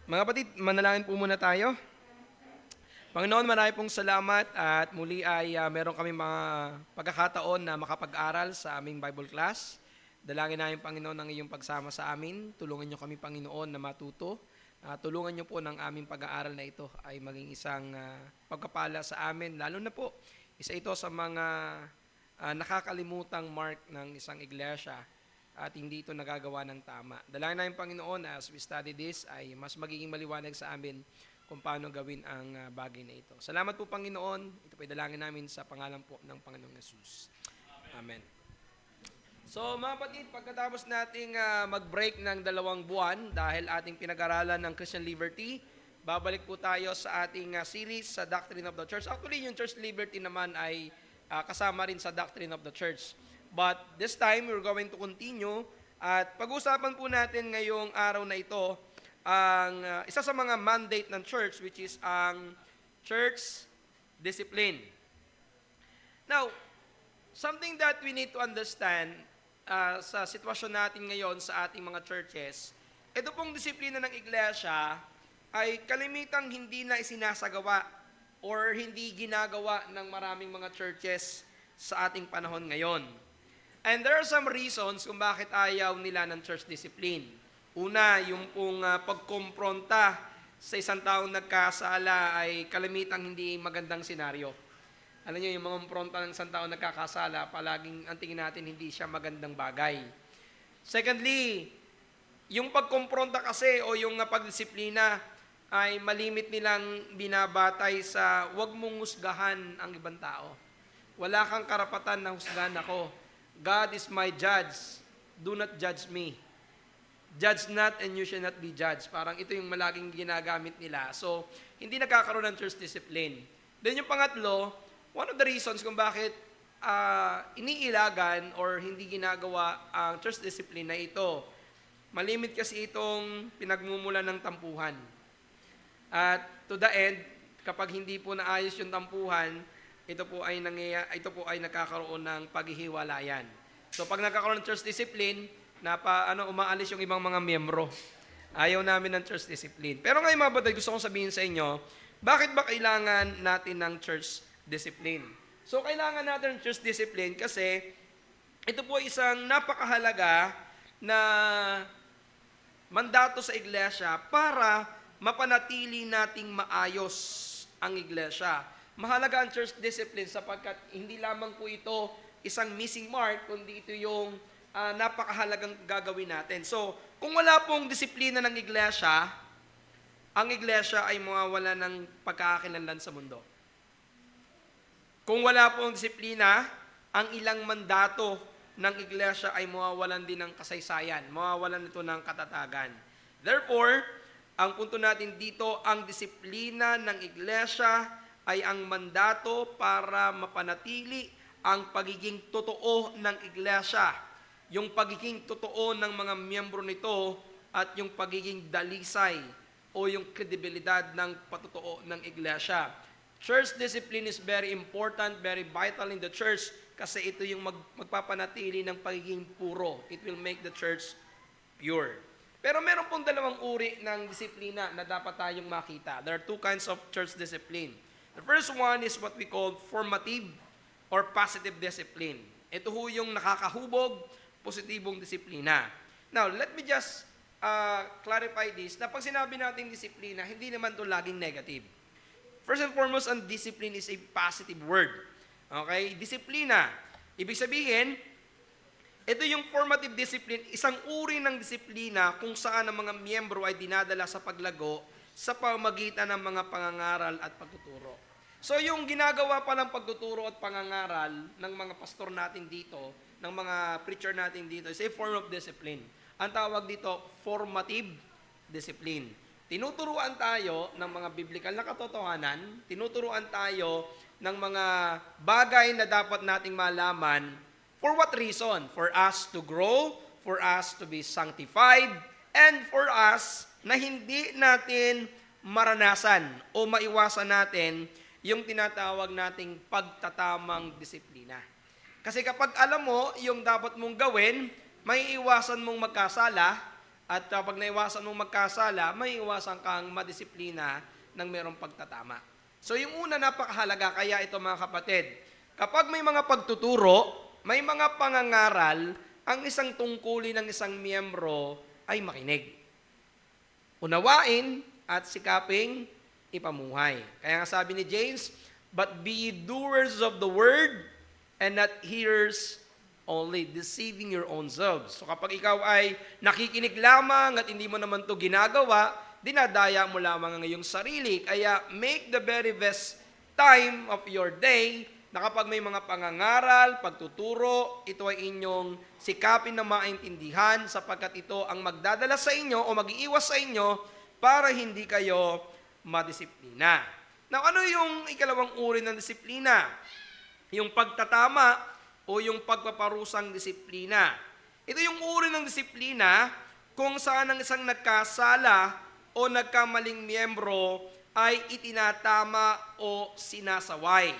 Mga kapatid, manalangin po muna tayo. Panginoon, marami pong salamat at muli ay meron kami mga pagkakataon na makapag-aral sa aming Bible class. Dalangin namin, Panginoon, ang iyong pagsama sa amin. Tulungan niyo kami, Panginoon, na matuto. Tulungan niyo po ng aming pag-aaral na ito ay maging isang pagkapala sa amin. Lalo na po, isa ito sa mga nakakalimutang mark ng isang iglesia at hindi ito nagagawa ng tama. Dalangin namin, Panginoon, as we study this ay mas magiging maliwanag sa amin kung paano gawin ang bagay na ito. Salamat po, Panginoon. Ito po dalangin namin sa pangalan po ng Panginoong Yesus. Amen. So mga kapatid, pagkatapos nating mag-break ng 2 buwan dahil ating pinag-aralan ng Christian Liberty, babalik po tayo sa ating series sa Doctrine of the Church. Actually, yung Church Liberty naman ay kasama rin sa Doctrine of the Church. But this time, we're going to continue at pag-usapan po natin ngayong araw na ito ang isa sa mga mandate ng church, which is ang church discipline. Now, something that we need to understand sa sitwasyon natin ngayon sa ating mga churches, ito pong disiplina ng iglesia ay kalimitang hindi na isinasagawa or hindi ginagawa ng maraming mga churches sa ating panahon ngayon. And there are some reasons kung bakit ayaw nila ng church discipline. Una, yung pong pagkompronta sa isang taong nagkasala ay kalimitang hindi magandang senaryo. Alam niyo, yung mga kompronta ng isang taong nagkakasala, palaging ang tingin natin hindi siya magandang bagay. Secondly, yung pagkompronta kasi o yung pagdisiplina ay malimit nilang binabatay sa wag mong husgahan ang ibang tao. Wala kang karapatan na husgahan ako. God is my judge. Do not judge me. Judge not and you shall not be judged. Parang ito yung malaging ginagamit nila. So, hindi nagkakaroon ng church discipline. Then yung pangatlo, one of the reasons kung bakit iniilagan or hindi ginagawa ang church discipline na ito, malimit kasi itong pinagmumulan ng tampuhan. At to the end, kapag hindi po naayos yung tampuhan, ito po ay nagkakaroon ng paghihiwalayan. So pag nagkakaroon ng church discipline, umaalis yung ibang mga miyembro. Ayaw namin ng church discipline. Pero ngayon mga batay, gusto kong sabihin sa inyo, bakit ba kailangan natin ng church discipline? So kailangan natin ng church discipline kasi ito po isang napakahalaga na mandato sa iglesia para mapanatili nating maayos ang iglesia. Mahalaga ang church discipline sapagkat hindi lamang po ito isang missing mark, kundi ito yung napakahalagang gagawin natin. So, kung wala pong disiplina ng iglesia, ang iglesia ay mawawala ng pagkakakilanlan sa mundo. Kung wala pong disiplina, ang ilang mandato ng iglesia ay mawawalan din ng kasaysayan, mawawalan ito ng katatagan. Therefore, ang punto natin dito, ang disiplina ng iglesia ay ang mandato para mapanatili ang pagiging totoo ng iglesia, yung pagiging totoo ng mga miyembro nito at yung pagiging dalisay o yung kredibilidad ng patotoo ng iglesia. Church discipline is very important, very vital in the church kasi ito yung magpapanatili ng pagiging puro. It will make the church pure. Pero meron pong dalawang uri ng disiplina na dapat tayong makita. There are two kinds of church discipline. The first one is what we call formative or positive discipline. Ito ho yung nakakahubog, positibong disiplina. Now, let me just clarify this, na pag sinabi natin disiplina, hindi naman ito laging negative. First and foremost, ang discipline is a positive word. Okay? Disiplina. Ibig sabihin, ito yung formative discipline, isang uri ng disiplina kung saan ang mga miyembro ay dinadala sa paglago sa pamamagitan ng mga pangangaral at pagtuturo. So yung ginagawa pa ng pagtuturo at pangangaral ng mga pastor natin dito, ng mga preacher natin dito, is a form of discipline. Ang tawag dito, formative discipline. Tinuturuan tayo ng mga biblical na katotohanan, tinuturuan tayo ng mga bagay na dapat nating malaman. For what reason? For us to grow, for us to be sanctified, and for us na hindi natin maranasan o maiwasan natin yung tinatawag nating pagtatamang disiplina. Kasi kapag alam mo yung dapat mong gawin, may iwasan mong magkasala At kapag naiwasan mong magkasala, may iwasan kang madisiplina ng merong pagtatama. So yung una, napakahalaga, kaya ito mga kapatid, kapag may mga pagtuturo, may mga pangangaral, ang isang tungkulin ng isang miyembro ay makinig. Unawain at sikaping ipamuhay. Kaya nga sabi ni James, but be ye doers of the word and not hearers only, deceiving your own selves. So kapag ikaw ay nakikinig lamang at hindi mo naman to ginagawa, dinadaya mo lamang ang iyong sarili. Kaya make the very best time of your day na kapag may mga pangangaral, pagtuturo, ito ay inyong sikapin na maintindihan sapagkat ito ang magdadala sa inyo o mag-iiwas sa inyo para hindi kayo madisiplina. Now, ano yung ikalawang uri ng disiplina? Yung pagtatama o yung pagpaparusang disiplina. Ito yung uri ng disiplina kung saan ang isang nagkasala o nagkamaling miyembro ay itinatama o sinasaway.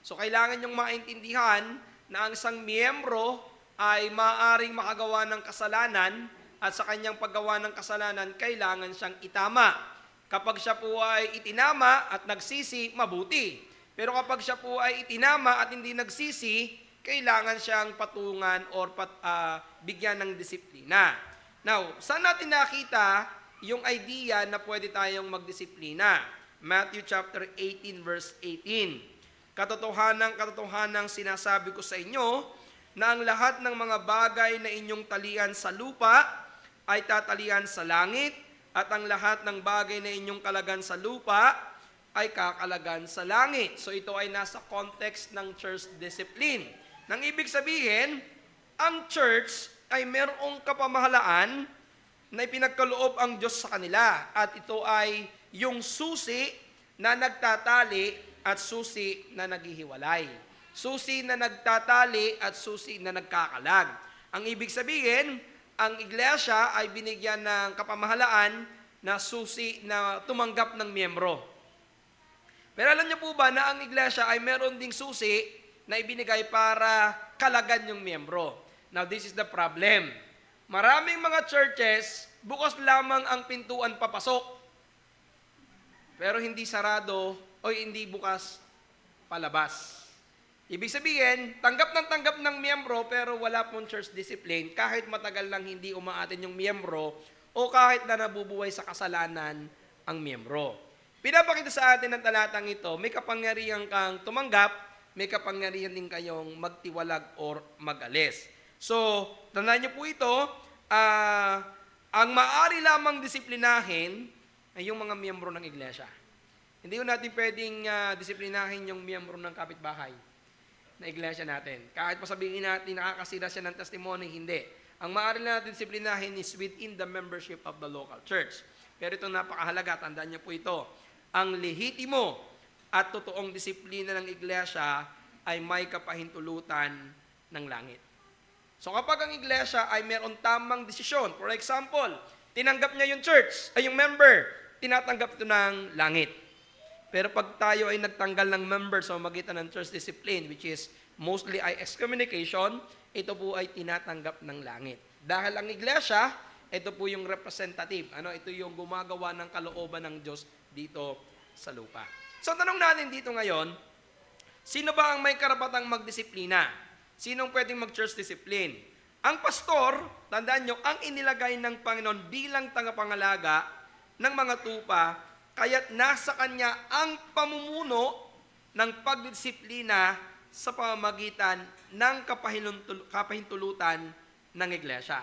So, kailangan nyong maintindihan na ang isang miyembro ay maaaring makagawa ng kasalanan at sa kanyang paggawa ng kasalanan, kailangan siyang itama. Kapag siya po ay itinama at nagsisi, mabuti. Pero kapag siya po ay itinama at hindi nagsisi, kailangan siyang patungan or bigyan ng disiplina. Now, saan natin nakita yung idea na pwede tayong magdisiplina? Matthew chapter 18 verse 18. Katotohanang sinasabi ko sa inyo na ang lahat ng mga bagay na inyong talian sa lupa ay tatalian sa langit at ang lahat ng bagay na inyong kalagan sa lupa ay kakalagan sa langit. So ito ay nasa context ng church discipline. Nang ibig sabihin, ang church ay merong kapamahalaan na ipinagkaloob ang Diyos sa kanila at ito ay yung susi na nagtatali at susi na naghihiwalay. Susi na nagtatali at susi na nagkakalag. Ang ibig sabihin, ang iglesia ay binigyan ng kapamahalaan na susi na tumanggap ng miyembro. Pero alam niyo po ba na ang iglesia ay meron ding susi na ibinigay para kalagan yung miyembro? Now, this is the problem. Maraming mga churches, bukas lamang ang pintuan papasok, pero hindi sarado o hindi bukas palabas. Ibig sabihin, tanggap ng miyembro pero wala pong church discipline kahit matagal lang hindi umaatin yung miyembro o kahit na nabubuhay sa kasalanan ang miyembro. Pinapakita sa atin ng talatang ito, may kapangyarihan kang tumanggap, may kapangyarihan din kayong magtiwalag or mag-alis. So, tandaan niyo po ito, ang maaari lamang disiplinahin ay yung mga miyembro ng iglesia. Hindi ko natin pwedeng disiplinahin yung miyembro ng kapitbahay na iglesia natin. Kahit pa sabihin natin nakakasira siya ng testimony, hindi. Ang maaari natin disiplinahin is within the membership of the local church. Pero ito napakahalaga, tandaan niyo po ito. Ang lehitimo at totoong disiplina ng iglesia ay may kapahintulutan ng langit. So kapag ang iglesia ay meron tamang desisyon, for example, tinanggap niya yung church, ay yung member, tinatanggap ito ng langit. Pero pag tayo ay nagtanggal ng member sa magitan ng church discipline, which is mostly ay excommunication, ito po ay tinatanggap ng langit. Dahil ang iglesia, ito po yung representative. Ito yung gumagawa ng kalooban ng Diyos dito sa lupa. So tanong natin dito ngayon, sino ba ang may karapatang magdisiplina? Sinong pwedeng mag-church discipline? Ang pastor, tandaan nyo, ang inilagay ng Panginoon bilang tagapangalaga ng mga tupa, kaya't nasa kanya ang pamumuno ng pagdisiplina sa pamamagitan ng kapahintulutan ng iglesia.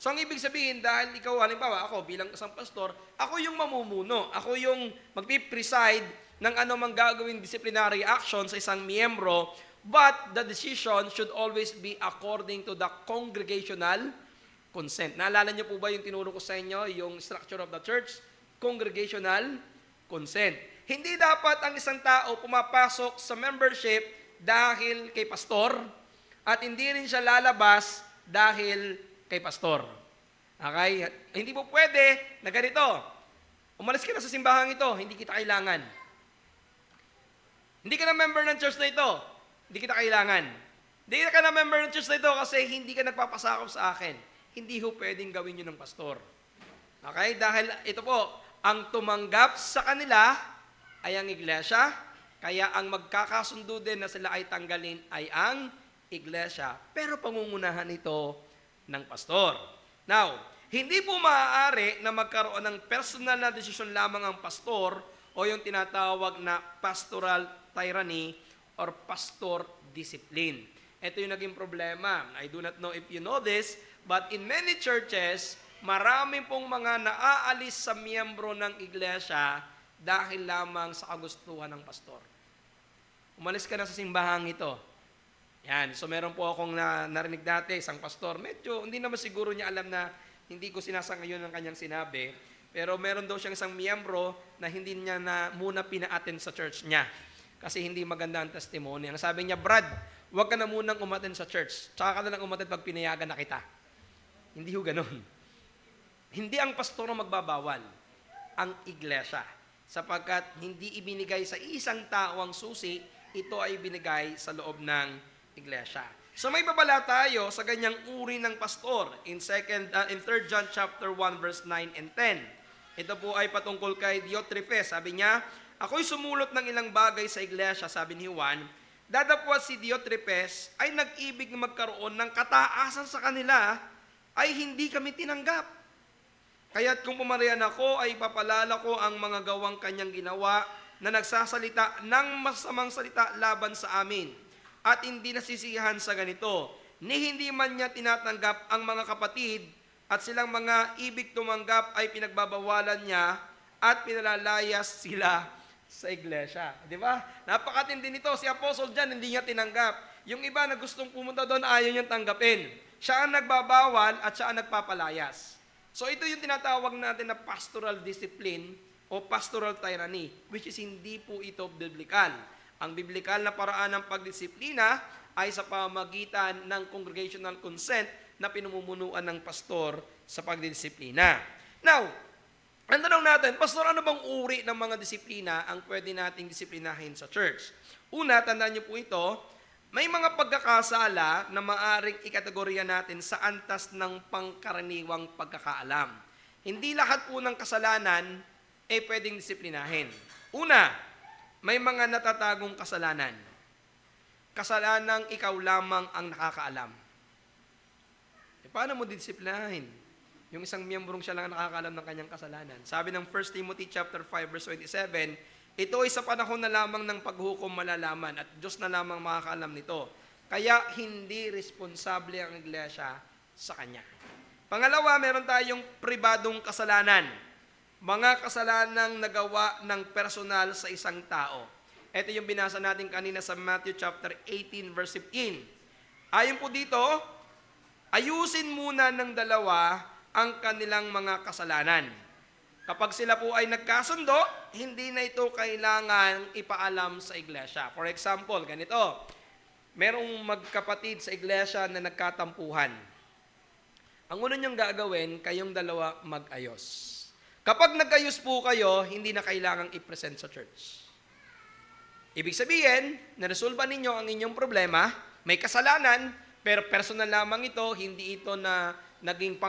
So ang ibig sabihin, dahil ikaw, halimbawa ako bilang isang pastor, ako yung mamumuno, ako yung magpipreside ng anumang gagawing disciplinary action sa isang miyembro, but the decision should always be according to the congregational consent. Naalala niyo po ba yung tinuro ko sa inyo, yung structure of the church? Congregational consent. Hindi dapat ang isang tao pumapasok sa membership dahil kay pastor at hindi rin siya lalabas dahil kay pastor. Okay? Hindi po pwede na ganito. Umalis ka na sa simbahan ito, hindi kita kailangan. Hindi ka na member ng church na ito, hindi kita kailangan. Hindi ka na member ng church na ito kasi hindi ka nagpapasakop sa akin. Hindi ho pwedeng gawin yun ng pastor. Okay? Dahil ito po, ang tumanggap sa kanila ay ang iglesia, kaya ang magkakasundo din na sila ay tanggalin ay ang iglesia. Pero pangungunahan ito ng pastor. Now, hindi po maaari na magkaroon ng personal na desisyon lamang ang pastor o yung tinatawag na pastoral tyranny or pastor discipline. Ito yung naging problema. I do not know if you know this, but in many churches, marami pong mga naaalis sa miyembro ng iglesia dahil lamang sa kagustuhan ng pastor. Umalis ka na sa simbahang ito. Yan. So meron po akong narinig dati, isang pastor, medyo hindi naman siguro niya alam na hindi ko sinasangayon ng kanyang sinabi, pero meron daw siyang isang miyembro na hindi niya na muna pina-attend sa church niya. Kasi hindi maganda ang testimony. Ang sabi niya, Brad, huwag ka na munang umattend sa church. Tsaka ka na lang umattend pag pinayagan na kita. Hindi ho ganun. Hindi ang pastor ang magbabawal, ang iglesia. Sapagkat hindi ibinigay sa isang tao ang susi, ito ay binigay sa loob ng iglesia. So may babala tayo sa ganyang uri ng pastor in 3 John chapter 1 verse 9 and 10. Ito po ay patungkol kay Diotrephes. Sabi niya, ako'y sumulot ng ilang bagay sa iglesia, sabi ni Juan, dadapwa si Diotrephes ay nag-ibig na magkaroon ng kataasan sa kanila, ay hindi kami tinanggap. Kaya't kung pumarihan ako, ay papalala ko ang mga gawang kanyang ginawa na nagsasalita ng masamang salita laban sa amin. At hindi nasisiyahan sa ganito, ni hindi man niya tinatanggap ang mga kapatid at silang mga ibig tumanggap ay pinagbabawalan niya at pinalalayas sila sa iglesia. Di ba? Napakatindi nito. Si Apostle John, hindi niya tinanggap. Yung iba na gustong pumunta doon, ayaw niyang tanggapin. Siya ang nagbabawal at siya ang nagpapalayas. So ito yung tinatawag natin na pastoral discipline o pastoral tyranny, which is hindi po ito biblical. Ang biblical na paraan ng pagdisiplina ay sa pamagitan ng congregational consent na pinamumunuan ng pastor sa pagdisiplina. Now, ang tanong natin, pastor, ano bang uri ng mga disiplina ang pwede nating disiplinahin sa church? Una, tandaan niyo po ito, may mga pagkakasala na maaring ikategorya natin sa antas ng pangkaraniwang pagkakaalam. Hindi lahat po ng kasalanan ay pwedeng disiplinahin. Una, may mga natatagong kasalanan. Kasalanang ikaw lamang ang nakakaalam. Paano mo disiplinahin? Yung isang miyembrong siya lang ang nakakaalam ng kanyang kasalanan. Sabi ng 1 Timothy chapter 5 verse 27, ito ay sa panahon na lamang ng paghukom malalaman at Diyos na lamang makakaalam nito. Kaya hindi responsable ang iglesia sa kanya. Pangalawa, meron tayong pribadong kasalanan. Mga kasalanang nagawa ng personal sa isang tao. Ito yung binasa natin kanina sa Matthew chapter 18 verse 15. Ayon po dito, ayusin muna ng dalawa ang kanilang mga kasalanan. Kapag sila po ay nagkasundo, hindi na ito kailangan ipaalam sa iglesia. For example, ganito, merong magkapatid sa iglesia na nagkatampuhan. Ang una niyong gagawin, kayong dalawa mag-ayos. Kapag nag-ayos po kayo, hindi na kailangang i-present sa church. Ibig sabihin, naresolba ninyo ang inyong problema, may kasalanan, pero personal lamang ito, hindi ito na naging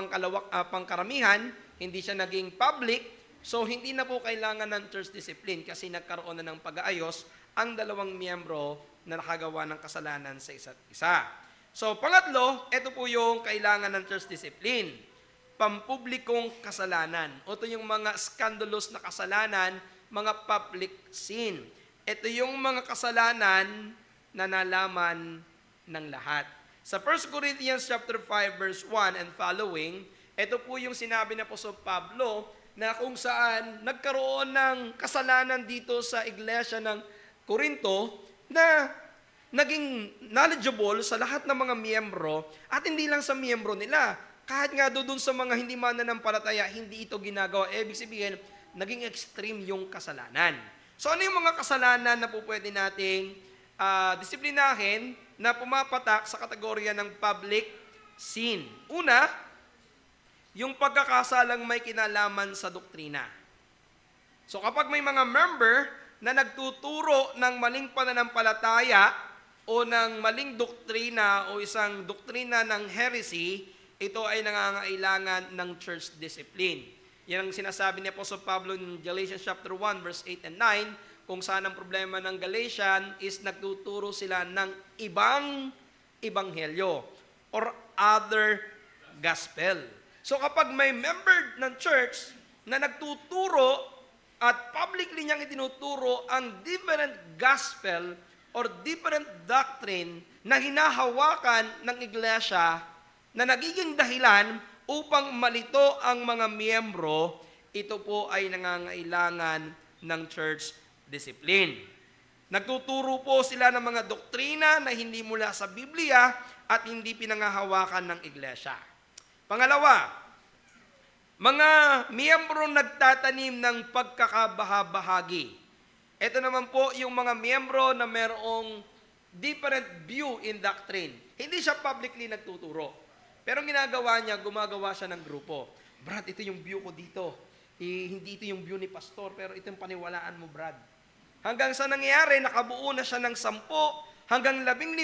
pangkaramihan, hindi siya naging public, so hindi na po kailangan ng church discipline kasi nagkaroon na ng pag-aayos ang dalawang miyembro na nakagawa ng kasalanan sa isa't isa. So, pangatlo, ito po yung kailangan ng church discipline. Pampublikong kasalanan. O ito yung mga scandalous na kasalanan, mga public sin. Ito yung mga kasalanan na nalaman ng lahat. Sa 1 Corinthians chapter 5 verse 1 and following, ito po yung sinabi na Apostol Pablo na kung saan nagkaroon ng kasalanan dito sa iglesia ng Corinto na naging knowledgeable sa lahat ng mga miyembro at hindi lang sa miyembro nila. Kahit nga doon sa mga hindi mananampalataya, hindi ito ginagawa. Ibig sabihin, naging extreme yung kasalanan. So ano yung mga kasalanan na po pwede nating disiplinahin na pumapatak sa kategorya ng public sin? Una, yung pagkakasalang may kinalaman sa doktrina. So kapag may mga member na nagtuturo ng maling pananampalataya o ng maling doktrina o isang doktrina ng heresy, ito ay nangangailangan ng church discipline. Yan ang sinasabi ni Apostle Pablo in Galatians chapter 1, verse 8 and 9, kung saan ang problema ng Galatian is nagtuturo sila ng ibang ebanghelyo or other gospel. So kapag may member ng church na nagtuturo at publicly niyang itinuturo ang different gospel or different doctrine na hinahawakan ng iglesia na nagiging dahilan upang malito ang mga miyembro, ito po ay nangangailangan ng church discipline. Nagtuturo po sila ng mga doktrina na hindi mula sa Biblia at hindi pinangahawakan ng iglesia. Pangalawa, mga miyembro nagtatanim ng pagkakabahabahagi. Ito naman po yung mga miyembro na merong different view in doctrine. Hindi siya publicly nagtuturo. Pero ginagawa niya, gumagawa siya ng grupo. Brad, ito yung view ko dito. Hindi ito yung view ni pastor, pero ito yung paniwalaan mo, Brad. Hanggang sa nangyayari, nakabuo na siya ng 10 hanggang 15,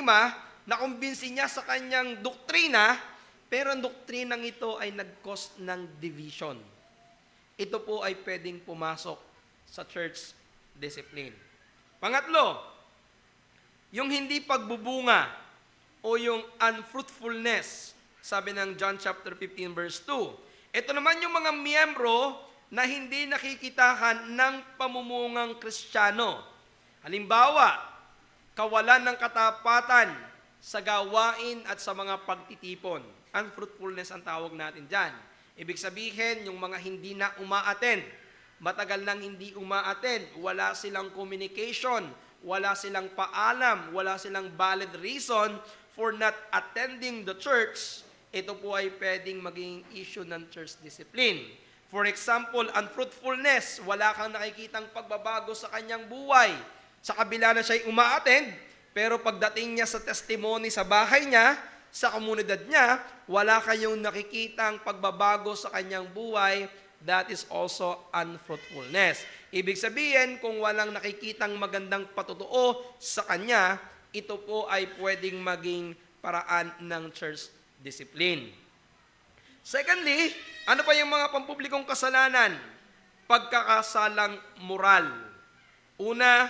nakumbinsi niya sa kanyang doktrina, pero ang doktrinang ito ay nag-cause ng division. Ito po ay pwedeng pumasok sa church discipline. Pangatlo, yung hindi pagbubunga o yung unfruitfulness, sabi ng John chapter 15 verse 2. Ito naman yung mga miyembro na hindi nakikitahan ng pamumungang Kristiyano. Halimbawa, kawalan ng katapatan sa gawain at sa mga pagtitipon. Unfruitfulness ang tawag natin dyan. Ibig sabihin, yung mga hindi na umaattend, matagal nang hindi umaattend, wala silang communication, wala silang paalam, wala silang valid reason for not attending the church, ito po ay pwedeng maging issue ng church discipline. For example, unfruitfulness, wala kang nakikitang pagbabago sa kanyang buhay. Sa kabila na siya'y umaattend, pero pagdating niya sa testimony sa bahay niya, sa komunidad niya, wala kayong nakikitang pagbabago sa kanyang buhay, that is also unfruitfulness. Ibig sabihin, kung walang nakikitang magandang patutuo sa kanya, ito po ay pwedeng maging paraan ng church discipline. Secondly, ano pa yung mga pampublikong kasalanan? Pagkakasalang moral. Una,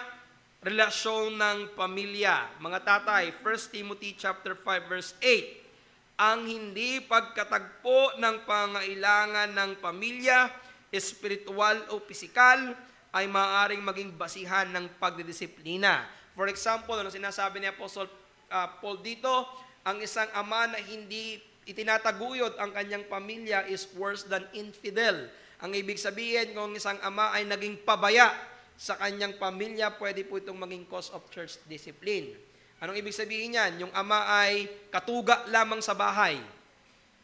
relasyon ng pamilya. Mga tatay, 1 Timothy chapter 5 verse 8. Ang hindi pagkatagpo ng pangailangan ng pamilya, espiritual o pisikal, ay maaaring maging basihan ng pagdidisiplina. For example, ano sinasabi ni Apostle Paul dito, ang isang ama na hindi itinataguyod ang kanyang pamilya is worse than infidel. Ang ibig sabihin, kung isang ama ay naging pabaya sa kanyang pamilya, pwede po itong maging cause of church discipline. Anong ibig sabihin niyan? Yung ama ay katuga lamang sa bahay.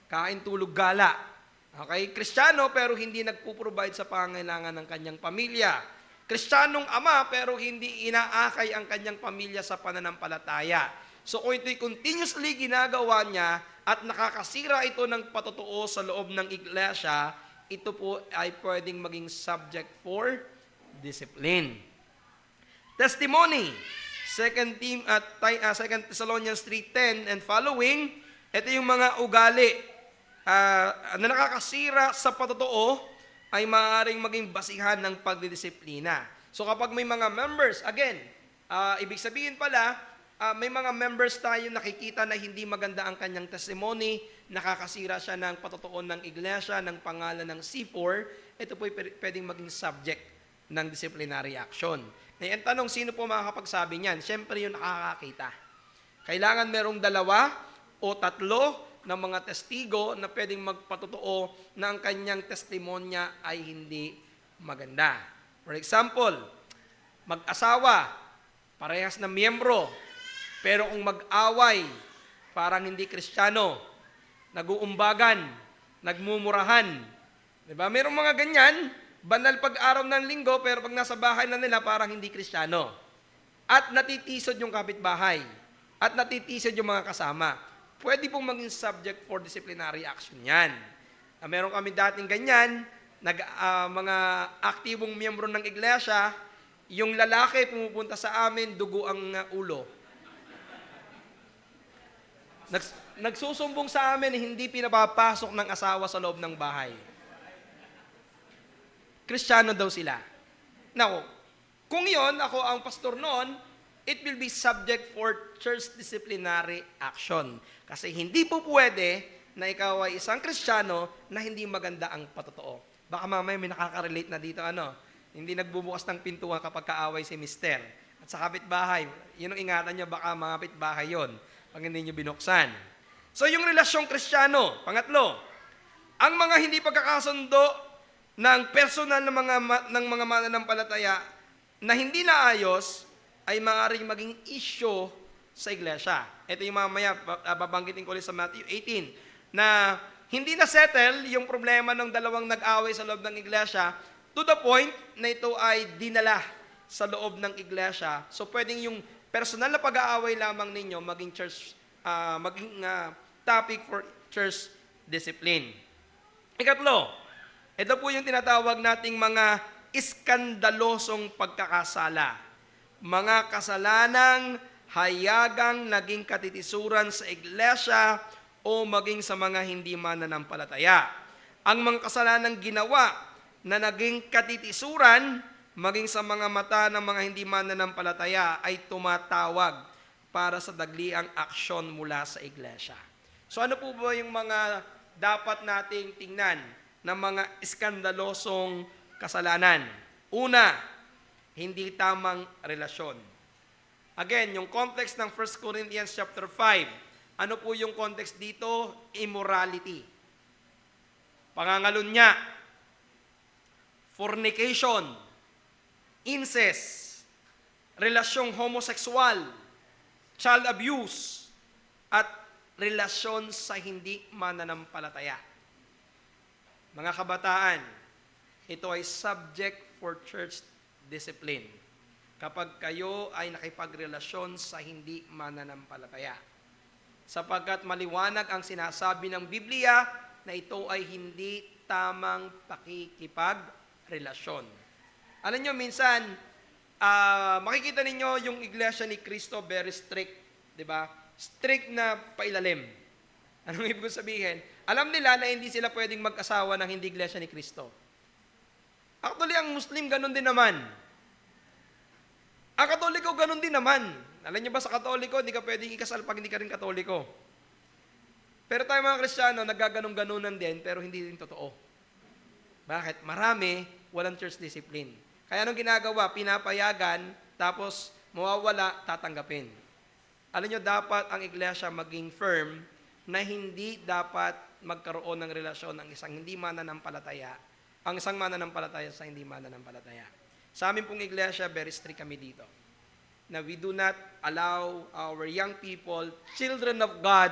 Kain, tulog, gala. Okay? Kristiyano pero hindi nagpo-provide sa pangangailangan ng kanyang pamilya. Kristiyanong ama pero hindi inaakay ang kanyang pamilya sa pananampalataya. So kung ito'y continuously ginagawa niya at nakakasira ito ng patotoo sa loob ng iglesia, ito po ay pwedeng maging subject for discipline. Testimony. 2 Thessalonians 3:10 and following, ito yung mga ugali na nakakasira sa patotoo ay maaaring maging basihan ng pagdidisiplina. So kapag may mga members, again, ibig sabihin pala, may mga members tayo nakikita na hindi maganda ang kanyang testimony, nakakasira siya ng patotoo ng iglesia, ng pangalan ng C4, ito po pwedeng maging subject ng disciplinary action. Ngayon, ang tanong, sino po makakapagsabi niyan? Siyempre yung nakakakita. Kailangan merong 2 o 3 ng mga testigo na pwedeng magpatotoo na ang kanyang testimonya ay hindi maganda. For example, mag-asawa, parehas na miyembro, pero kung mag-away, parang hindi Kristiyano, nag-uumbagan, nagmumurahan. Diba? Merong mga ganyan, banal pag-araw ng linggo, pero pag nasa bahay na nila, parang hindi Kristiyano. At natitisod yung kapitbahay. At natitisod yung mga kasama. Pwede pong maging subject for disciplinary action yan. Meron kami dating ganyan, mga aktibong miyembro ng iglesia, yung lalaki pumupunta sa amin, dugo ang ulo. Nagsusumbong sa amin, hindi pinapapasok ng asawa sa loob ng bahay. Kristiyano daw sila. Now, kung yon, ako ang pastor noon, it will be subject for church disciplinary action. Kasi hindi po pwede na ikaw ay isang Kristiyano na hindi maganda ang patotoo. Baka mamaya may nakaka-relate na dito, hindi nagbubukas ng pintuan kapag kaaway si mister. At sa kapitbahay, yun ang ingatan nyo, baka mga kapitbahay yon pag hindi nyo binuksan. So yung relasyong Kristiyano, pangatlo, ang mga hindi pagkakasundo ng personal ng mga mananampalataya na hindi naayos ay maaaring maging issue sa iglesia. Ito yung mamaya, babanggitin ko ulit sa Matthew 18, na hindi na settle yung problema ng dalawang nag-away sa loob ng iglesia to the point na ito ay dinala sa loob ng iglesia. So pwedeng yung personal na pag-aaway lamang ninyo maging topic for church discipline. Ikatlo, ito po yung tinatawag nating mga iskandalosong pagkakasala. Mga kasalanang hayagang naging katitisuran sa iglesia o maging sa mga hindi mananampalataya. Ang mga kasalanang ginawa na naging katitisuran maging sa mga mata ng mga hindi mananampalataya ay tumatawag para sa dagliang aksyon mula sa iglesia. So ano po ba yung mga dapat nating tingnan ng mga iskandalosong kasalanan? Una, hindi tamang relasyon. Again, yung context ng 1 Corinthians chapter 5, ano po yung context dito? Immorality. Pangangalunya, fornication, incest, relasyong homoseksual, child abuse, at relasyon sa hindi mananampalataya. Mga kabataan, ito ay subject for church discipline kapag kayo ay nakipagrelasyon sa hindi mananampalataya. Sapagkat maliwanag ang sinasabi ng Biblia na ito ay hindi tamang pakikipagrelasyon. Alam nyo, minsan, makikita ninyo yung iglesia ni Cristo very strict, di ba? Strict na pailalim. Anong ibig sabihin? Alam nila na hindi sila pwedeng mag-asawa ng hindi iglesia ni Cristo. Actually, ang Muslim ganun din naman. Ang Katoliko ganun din naman. Alam niyo ba sa Katoliko, hindi ka pwedeng ikasal pag hindi ka rin Katoliko. Pero tayo mga Kristiyano, naggaganong-ganunan din, pero hindi din totoo. Bakit? Marami, walang church discipline. Kaya anong ginagawa? Pinapayagan, tapos mawawala, tatanggapin. Alam niyo, dapat ang iglesia maging firm na hindi dapat magkaroon ng relasyon ang isang hindi mananampalataya, ang isang mananampalataya sa hindi mananampalataya. Sa amin pong iglesia, very strict kami dito. Na we do not allow our young people, children of God,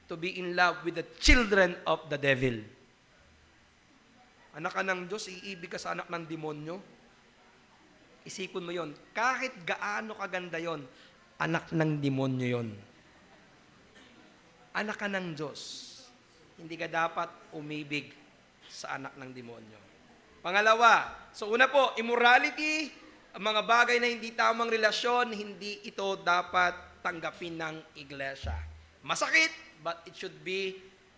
to be in love with the children of the devil. Anak ka ng Diyos, iibig ka sa anak ng demonyo. Isipin mo yon. Kahit gaano kaganda yon, anak ng demonyo yon. Anak ka ng Diyos. Hindi ka dapat umibig sa anak ng demonyo. Pangalawa, so una po, immorality, ang mga bagay na hindi tamang relasyon, hindi ito dapat tanggapin ng iglesia. Masakit, but it should be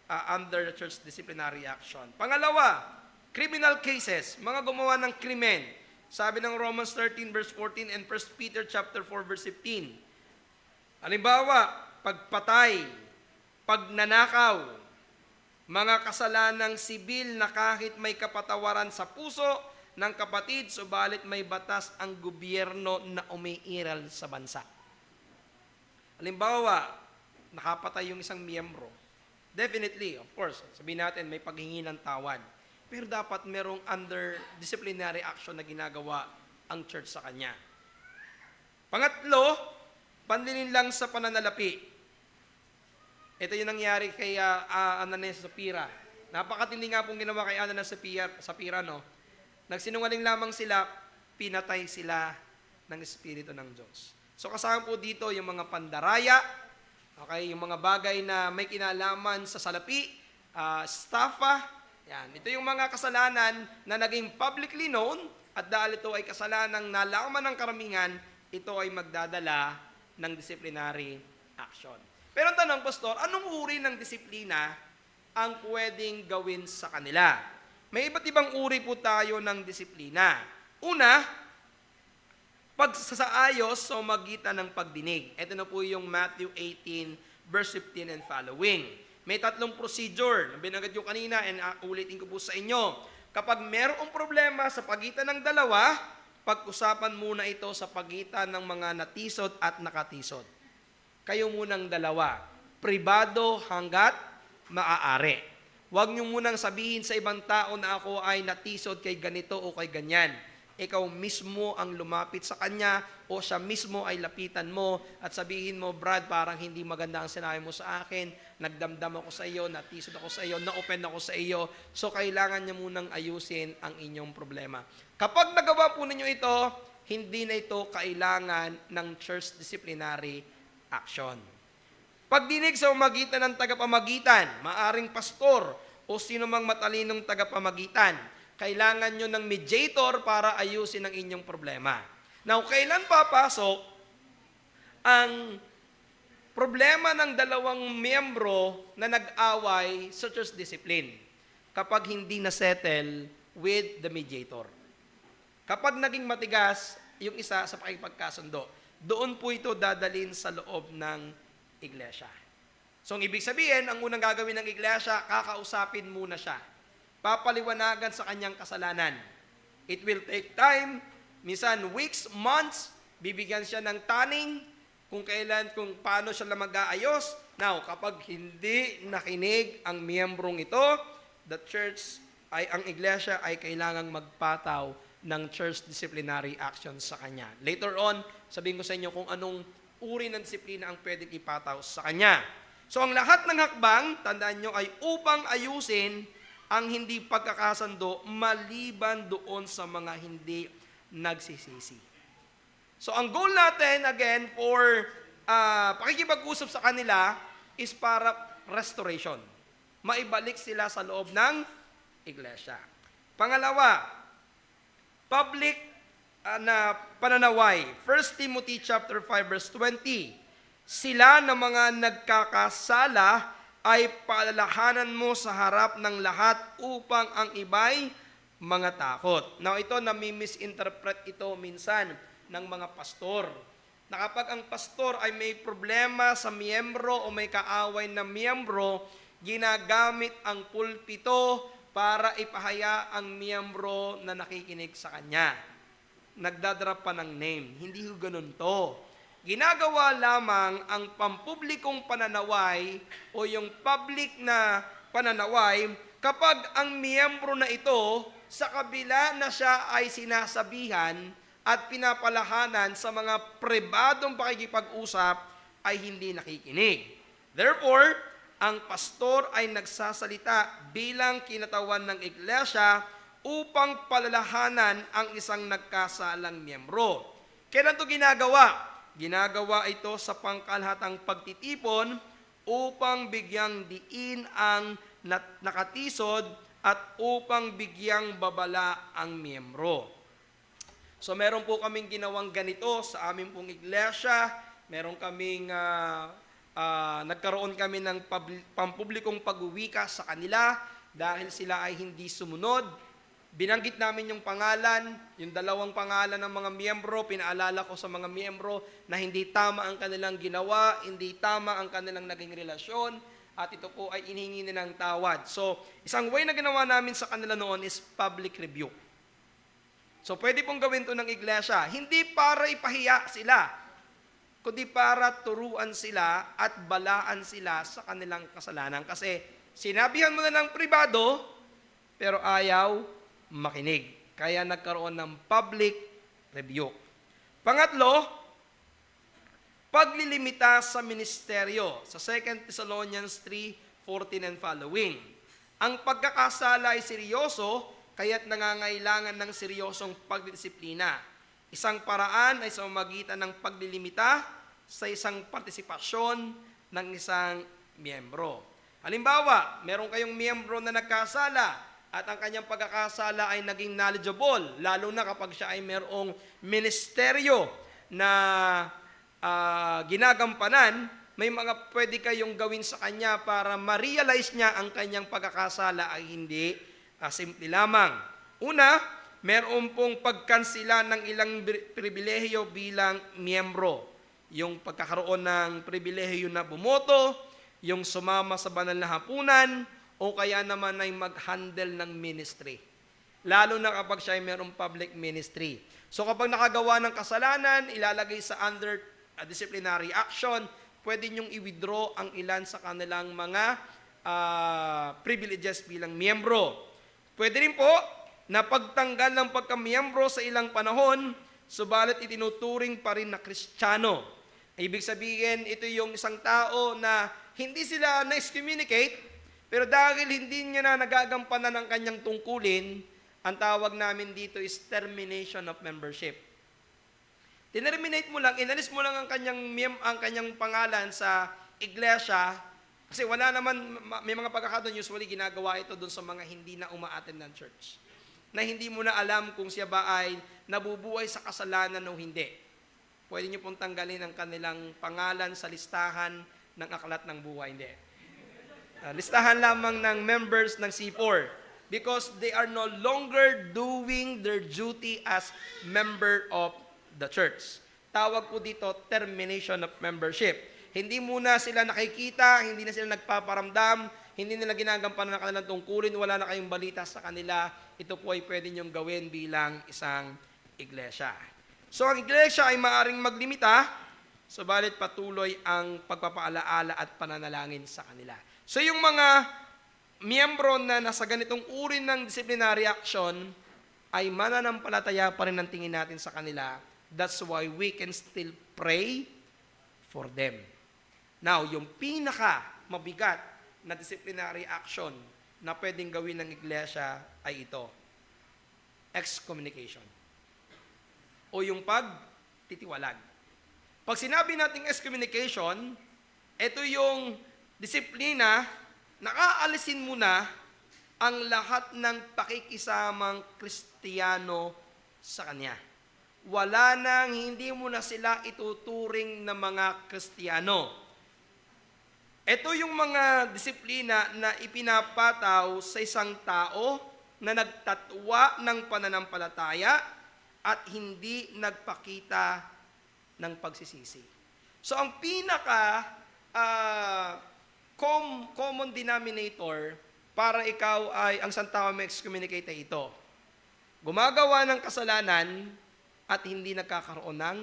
under the church disciplinary action. Pangalawa, criminal cases, mga gumawa ng krimen. Sabi ng Romans 13 verse 14 and 1 Peter chapter 4 verse 15. Halimbawa, pagpatay, pagnanakaw, mga kasalanang sibil na kahit may kapatawaran sa puso ng kapatid, subalit may batas ang gobyerno na umiiral sa bansa. Halimbawa, nakapatay yung isang miyembro. Definitely, of course, sabihin natin may paghingi ng tawad. Pero dapat merong under disciplinary action na ginagawa ang church sa kanya. Pangatlo, panlilin lang sa pananalapi. Ito yung nangyari kay Ananias sa Sapphira. Napakatindi nga pong ginawa kay Ananias sa Sapphira, no? Nagsinungaling lamang sila, pinatay sila ng Espiritu ng Diyos. So kasama po dito yung mga pandaraya, okay, yung mga bagay na may kinalaman sa salapi, estafa, yan. Ito yung mga kasalanan na naging publicly known at dahil ito ay kasalanang nalaman ng karamihan, ito ay magdadala ng disciplinary action. Pero ang tanong, Pastor, anong uri ng disiplina ang pwedeng gawin sa kanila? May iba't ibang uri po tayo ng disiplina. Una, pagsasaayos sa magitan ng pagdinig. Ito na po yung Matthew 18, verse 15 and following. May tatlong procedure na binanggit yung kanina and ulitin ko po sa inyo. Kapag mayroong problema sa pagitan ng dalawa, pag-usapan muna ito sa pagitan ng mga natisod at nakatisod. Kayo munang dalawa, pribado hanggat maaari. Huwag niyo munang sabihin sa ibang tao na ako ay natisod kay ganito o kay ganyan. Ikaw mismo ang lumapit sa kanya o siya mismo ay lapitan mo at sabihin mo, Brad, parang hindi maganda ang sinabi mo sa akin, nagdamdam ako sa iyo, natisod ako sa iyo, na-offend ako sa iyo, so kailangan niya munang ayusin ang inyong problema. Kapag nagawa po ninyo ito, hindi na ito kailangan ng church disciplinary action. Pagdinig sa magitan ng tagapamagitan, maaring pastor o sino mang matalinong tagapamagitan, kailangan nyo ng mediator para ayusin ang inyong problema. Now, kailan papasok ang problema ng dalawang miyembro na nag-away sa church discipline? Kapag hindi na-settle with the mediator. Kapag naging matigas yung isa sa pakipagkasundo, doon po ito dadalhin sa loob ng iglesia. So, ang ibig sabihin, ang unang gagawin ng iglesia, kakausapin muna siya. Papaliwanagan sa kanyang kasalanan. It will take time, minsan weeks, months, bibigyan siya ng taning kung paano siya mag-aayos. Now, kapag hindi nakinig ang miyembrong ito, ang iglesia ay kailangang magpataw ng church disciplinary action sa kanya. Later on, sabihin ko sa inyo kung anong uri ng disiplina ang pwedeng ipataw sa kanya. So, ang lahat ng hakbang, tandaan nyo, ay upang ayusin ang hindi pagkakasando maliban doon sa mga hindi nagsisisi. So, ang goal natin, again, for pakikipag-usap sa kanila is para restoration. Maibalik sila sa loob ng iglesia. Pangalawa, public na pananaway. 1 Timothy chapter 5 verse 20. Sila na mga nagkakasala ay palalahanan mo sa harap ng lahat upang ang iba'y mga takot. Now ito, nami-misinterpret ito minsan ng mga pastor. Na kapag ang pastor ay may problema sa miyembro o may kaaway na miyembro, ginagamit ang pulpito para ipahaya ang miyembro na nakikinig sa kanya. Nagdadrop pa ng name. Hindi ko ganun to. Ginagawa lamang ang pampublikong pananaway o yung public na pananaway kapag ang miyembro na ito sa kabila na siya ay sinasabihan at pinapalahanan sa mga pribadong pakikipag-usap ay hindi nakikinig. Therefore, ang pastor ay nagsasalita bilang kinatawan ng iglesia upang palalahanan ang isang nagkasalang miyembro. Kailan ito ginagawa? Ginagawa ito sa pangkalahatang pagtitipon upang bigyang diin ang nakatisod at upang bigyang babala ang miyembro. So meron po kaming ginawang ganito sa aming pong iglesia. Meron kaming nagkaroon kami ng pampublikong pag-uwika sa kanila dahil sila ay hindi sumunod. Binanggit namin yung pangalan, yung dalawang pangalan ng mga miyembro, pinaalala ko sa mga miyembro na hindi tama ang kanilang ginawa, hindi tama ang kanilang naging relasyon, at ito po ay inihingi nila ng tawad. So, isang way na ginawa namin sa kanila noon is public rebuke. So, pwede pong gawin ito ng iglesia. Hindi para ipahiya sila, kundi para turuan sila at balaan sila sa kanilang kasalanan. Kasi sinabihan mo na ng pribado, pero ayaw makinig. Kaya nagkaroon ng public rebuke. Pangatlo, paglilimita sa ministeryo. Sa 2 Thessalonians 3:14 and following. Ang pagkakasala ay seryoso, kaya't nangangailangan ng seryosong pagdisiplina. Isang paraan ay sa magitan ng paglilimita sa isang partisipasyon ng isang miyembro. Halimbawa, meron kayong miyembro na nagkasala, at ang kanyang pagkakasala ay naging knowledgeable, lalo na kapag siya ay mayroong ministeryo na ginagampanan, may mga pwede kayong gawin sa kanya para ma-realize niya ang kanyang pagkakasala ay hindi Simple lamang. Una, meron pong pagkansila ng ilang pribilehiyo bilang miyembro. Yung pagkakaroon ng pribilehiyo na bumoto, yung sumama sa banal na hapunan, o kaya naman ay mag-handle ng ministry. Lalo na kapag siya ay mayroong public ministry. So kapag nakagawa ng kasalanan, ilalagay sa under disciplinary action, pwede niyong i-withdraw ang ilan sa kanilang mga privileges bilang miyembro. Pwede rin po na pagtanggal ng pagkamiyembro sa ilang panahon, subalit itinuturing pa rin na Kristiyano. Ibig sabihin, ito yung isang tao na hindi sila na-excommunicate, pero dahil hindi niya na nagagampanan ng kanyang tungkulin, ang tawag namin dito is termination of membership. Tinerminate mo lang, inalis mo lang ang kanyang pangalan sa iglesia, kasi wala naman, may mga pagkakataon usually ginagawa ito doon sa mga hindi na uma-attend ng church. Na hindi mo na alam kung siya ba ay nabubuhay sa kasalanan o hindi. Pwede niyo pong tanggalin ang kanilang pangalan sa listahan ng aklat ng buhay. Hindi. Listahan lamang ng members ng C4 because they are no longer doing their duty as member of the church. Tawag po dito, termination of membership. Hindi muna sila nakikita, hindi na sila nagpaparamdam, hindi nila ginagampanan ng kanilang tungkulin, wala na kayong balita sa kanila, ito po ay pwede niyong gawin bilang isang iglesia. So ang iglesia ay maaring maglimita, subalit patuloy ang pagpapaalaala at pananalangin sa kanila. So yung mga miyembro na nasa ganitong uri ng disciplinary action ay mananampalataya pa rin ang tingin natin sa kanila. That's why we can still pray for them. Now, yung pinaka mabigat na disciplinary action na pwedeng gawin ng iglesia ay ito. Excommunication. O yung pagtitiwalag. Pag sinabi nating excommunication, ito yung disiplina na aalisin mo na ang lahat ng pakikisamang Kristiyano sa Kanya. Wala nang hindi mo na sila ituturing na mga Kristiyano. Ito yung mga disiplina na ipinapataw sa isang tao na nagtatwa ng pananampalataya at hindi nagpakita ng pagsisisi. So ang pinaka common denominator para ikaw ay ang isang tao may excommunicate ay ito. Gumagawa ng kasalanan at hindi nagkakaroon ng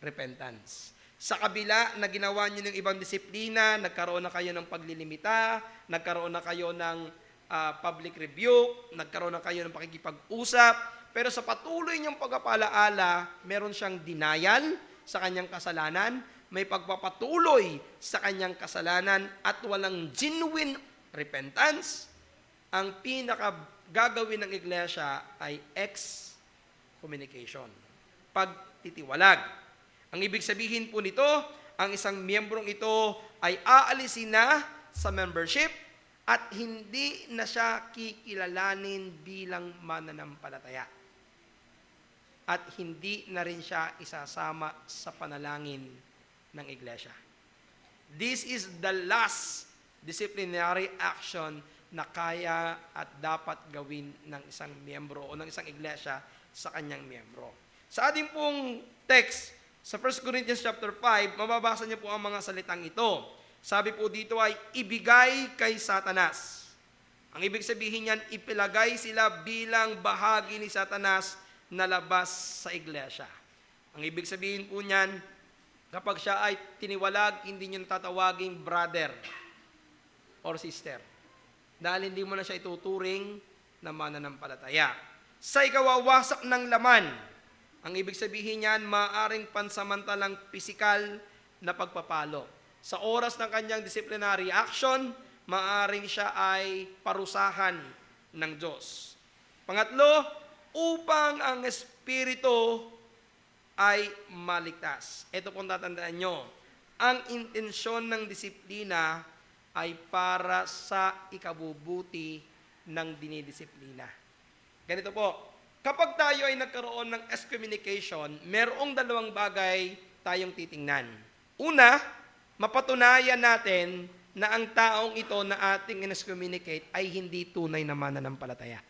repentance. Sa kabila na ginawa niyo ng ibang disiplina, nagkaroon na kayo ng paglilimita, nagkaroon na kayo ng public rebuke, nagkaroon na kayo ng pakikipag-usap, pero sa patuloy niyang pagpapalaala, meron siyang denial sa kanyang kasalanan, may pagpapatuloy sa kanyang kasalanan at walang genuine repentance, ang pinakagagawin ng iglesia ay excommunication, pagtitiwalag. Ang ibig sabihin po nito, ang isang miyembrong ito ay aalisin na sa membership at hindi na siya kikilalanin bilang mananampalataya. At hindi na rin siya isasama sa panalangin ng iglesia. This is the last disciplinary action na kaya at dapat gawin ng isang miyembro o ng isang iglesia sa kanyang miyembro. Sa ating pong text, sa 1 Corinthians chapter 5, mababasa niyo po ang mga salitang ito. Sabi po dito ay, ibigay kay Satanas. Ang ibig sabihin niyan, ipilagay sila bilang bahagi ni Satanas na labas sa iglesia. Ang ibig sabihin po niyan, kapag siya ay tiniwalag, hindi niyo tatawaging brother or sister. Dahil hindi mo na siya ituturing na mananampalataya. Sa ikawawasak ng laman, ang ibig sabihin niyan, maaring pansamantalang pisikal na pagpapalo. Sa oras ng kanyang disciplinary action, maaring siya ay parusahan ng Diyos. Pangatlo, upang ang Espiritu ay maligtas. Ito pong tatandaan nyo, ang intensyon ng disiplina ay para sa ikabubuti ng dinidisiplina. Ganito po, kapag tayo ay nagkaroon ng excommunication, merong dalawang bagay tayong titingnan. Una, mapatunayan natin na ang taong ito na ating in-excommunicate ay hindi tunay na mananampalataya.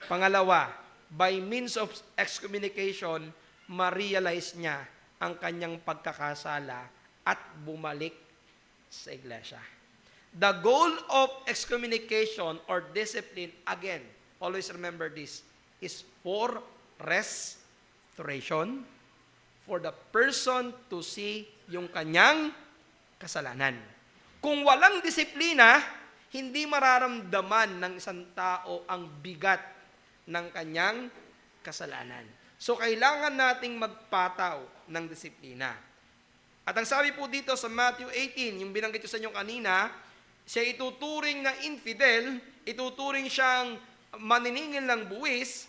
Pangalawa, by means of excommunication, ma-realize niya ang kanyang pagkakasala at bumalik sa iglesia. The goal of excommunication or discipline, again, always remember this, is for restoration, for the person to see yung kanyang kasalanan. Kung walang disiplina, hindi mararamdaman ng isang tao ang bigat ng kanyang kasalanan. So, kailangan nating magpataw ng disiplina. At ang sabi po dito sa Matthew 18, yung binanggit ko sa inyo kanina, siya ituturing na infidel, ituturing siyang maniningil ng buwis.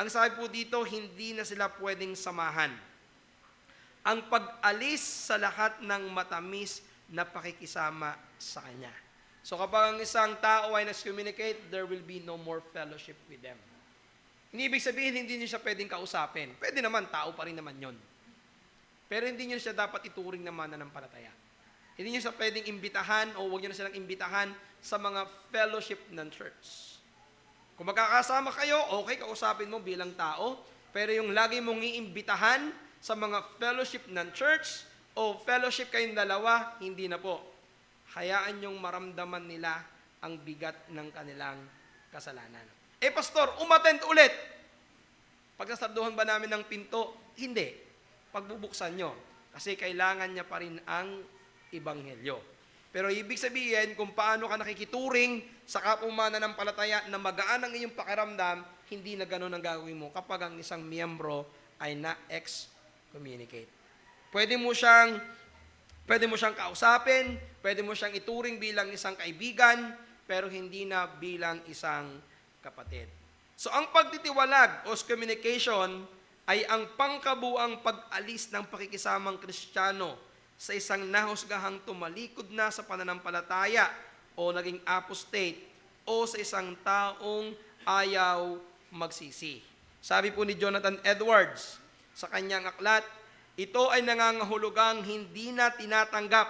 Ang sabi po dito, hindi na sila pwedeng samahan. Ang pag-alis sa lahat ng matamis na pakikisama sa Kanya. So kapag ang isang tao ay nas-communicate, there will be no more fellowship with them. Hindi ibig sabihin, hindi niyo siya pwedeng kausapin. Pwede naman, tao pa rin naman yon. Pero hindi niyo siya dapat ituring na mananampalataya. Hindi niyo siya pwedeng imbitahan o huwag niyo na silang imbitahan sa mga fellowship ng church. Kung magkakasama kayo, okay, kausapin mo bilang tao, pero yung lagi mong iimbitahan sa mga fellowship ng church o fellowship kayong dalawa, hindi na po. Hayaan yung maramdaman nila ang bigat ng kanilang kasalanan. Pastor, umattend ulit. Pagsasaduhan ba namin ng pinto? Hindi. Pagbubuksan nyo. Kasi kailangan niya pa rin ang Ebanghelyo. Pero ibig sabihin, kung paano ka nakikituring sa kapwa mananampalataya na magaan ang iyong pakiramdam, hindi na gano'n ang gagawin mo kapag ang isang miyembro ay na-excommunicate. Pwede mo siyang kausapin, pwede mo siyang ituring bilang isang kaibigan, pero hindi na bilang isang kapatid. So ang pagtitiwalag o communication ay ang pangkabuang pag-alis ng pakikisamang Kristiyano sa isang nahusgahang tumalikod na sa pananampalataya o naging apostate o sa isang taong ayaw magsisi. Sabi po ni Jonathan Edwards sa kanyang aklat, ito ay nangangahulugang hindi na tinatanggap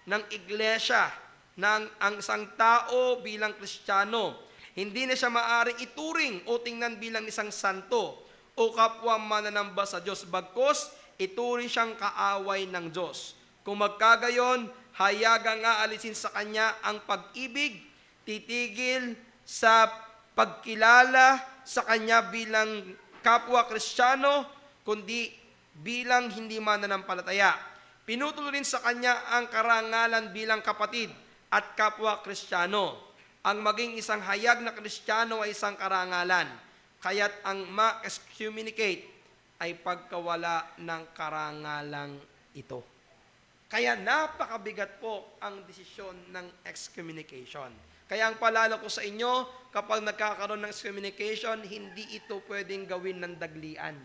ng iglesia ng ang isang tao bilang Kristiyano. Hindi na siya maaaring ituring o tingnan bilang isang santo o kapwa mananamba sa Diyos. Bagkus, ituring siyang kaaway ng Diyos. Kung magkagayon, hayagang aalisin sa kanya ang pag-ibig, titigil sa pagkilala sa kanya bilang kapwa Kristiyano, kundi bilang hindi mananampalataya. Pinutulo rin sa kanya ang karangalan bilang kapatid at kapwa Kristiyano. Ang maging isang hayag na Kristiyano ay isang karangalan. Kaya't ang ma-excommunicate ay pagkawala ng karangalang ito. Kaya napakabigat po ang desisyon ng excommunication. Kaya ang palalo ko sa inyo, kapag nagkakaroon ng excommunication, hindi ito pwedeng gawin ng daglian.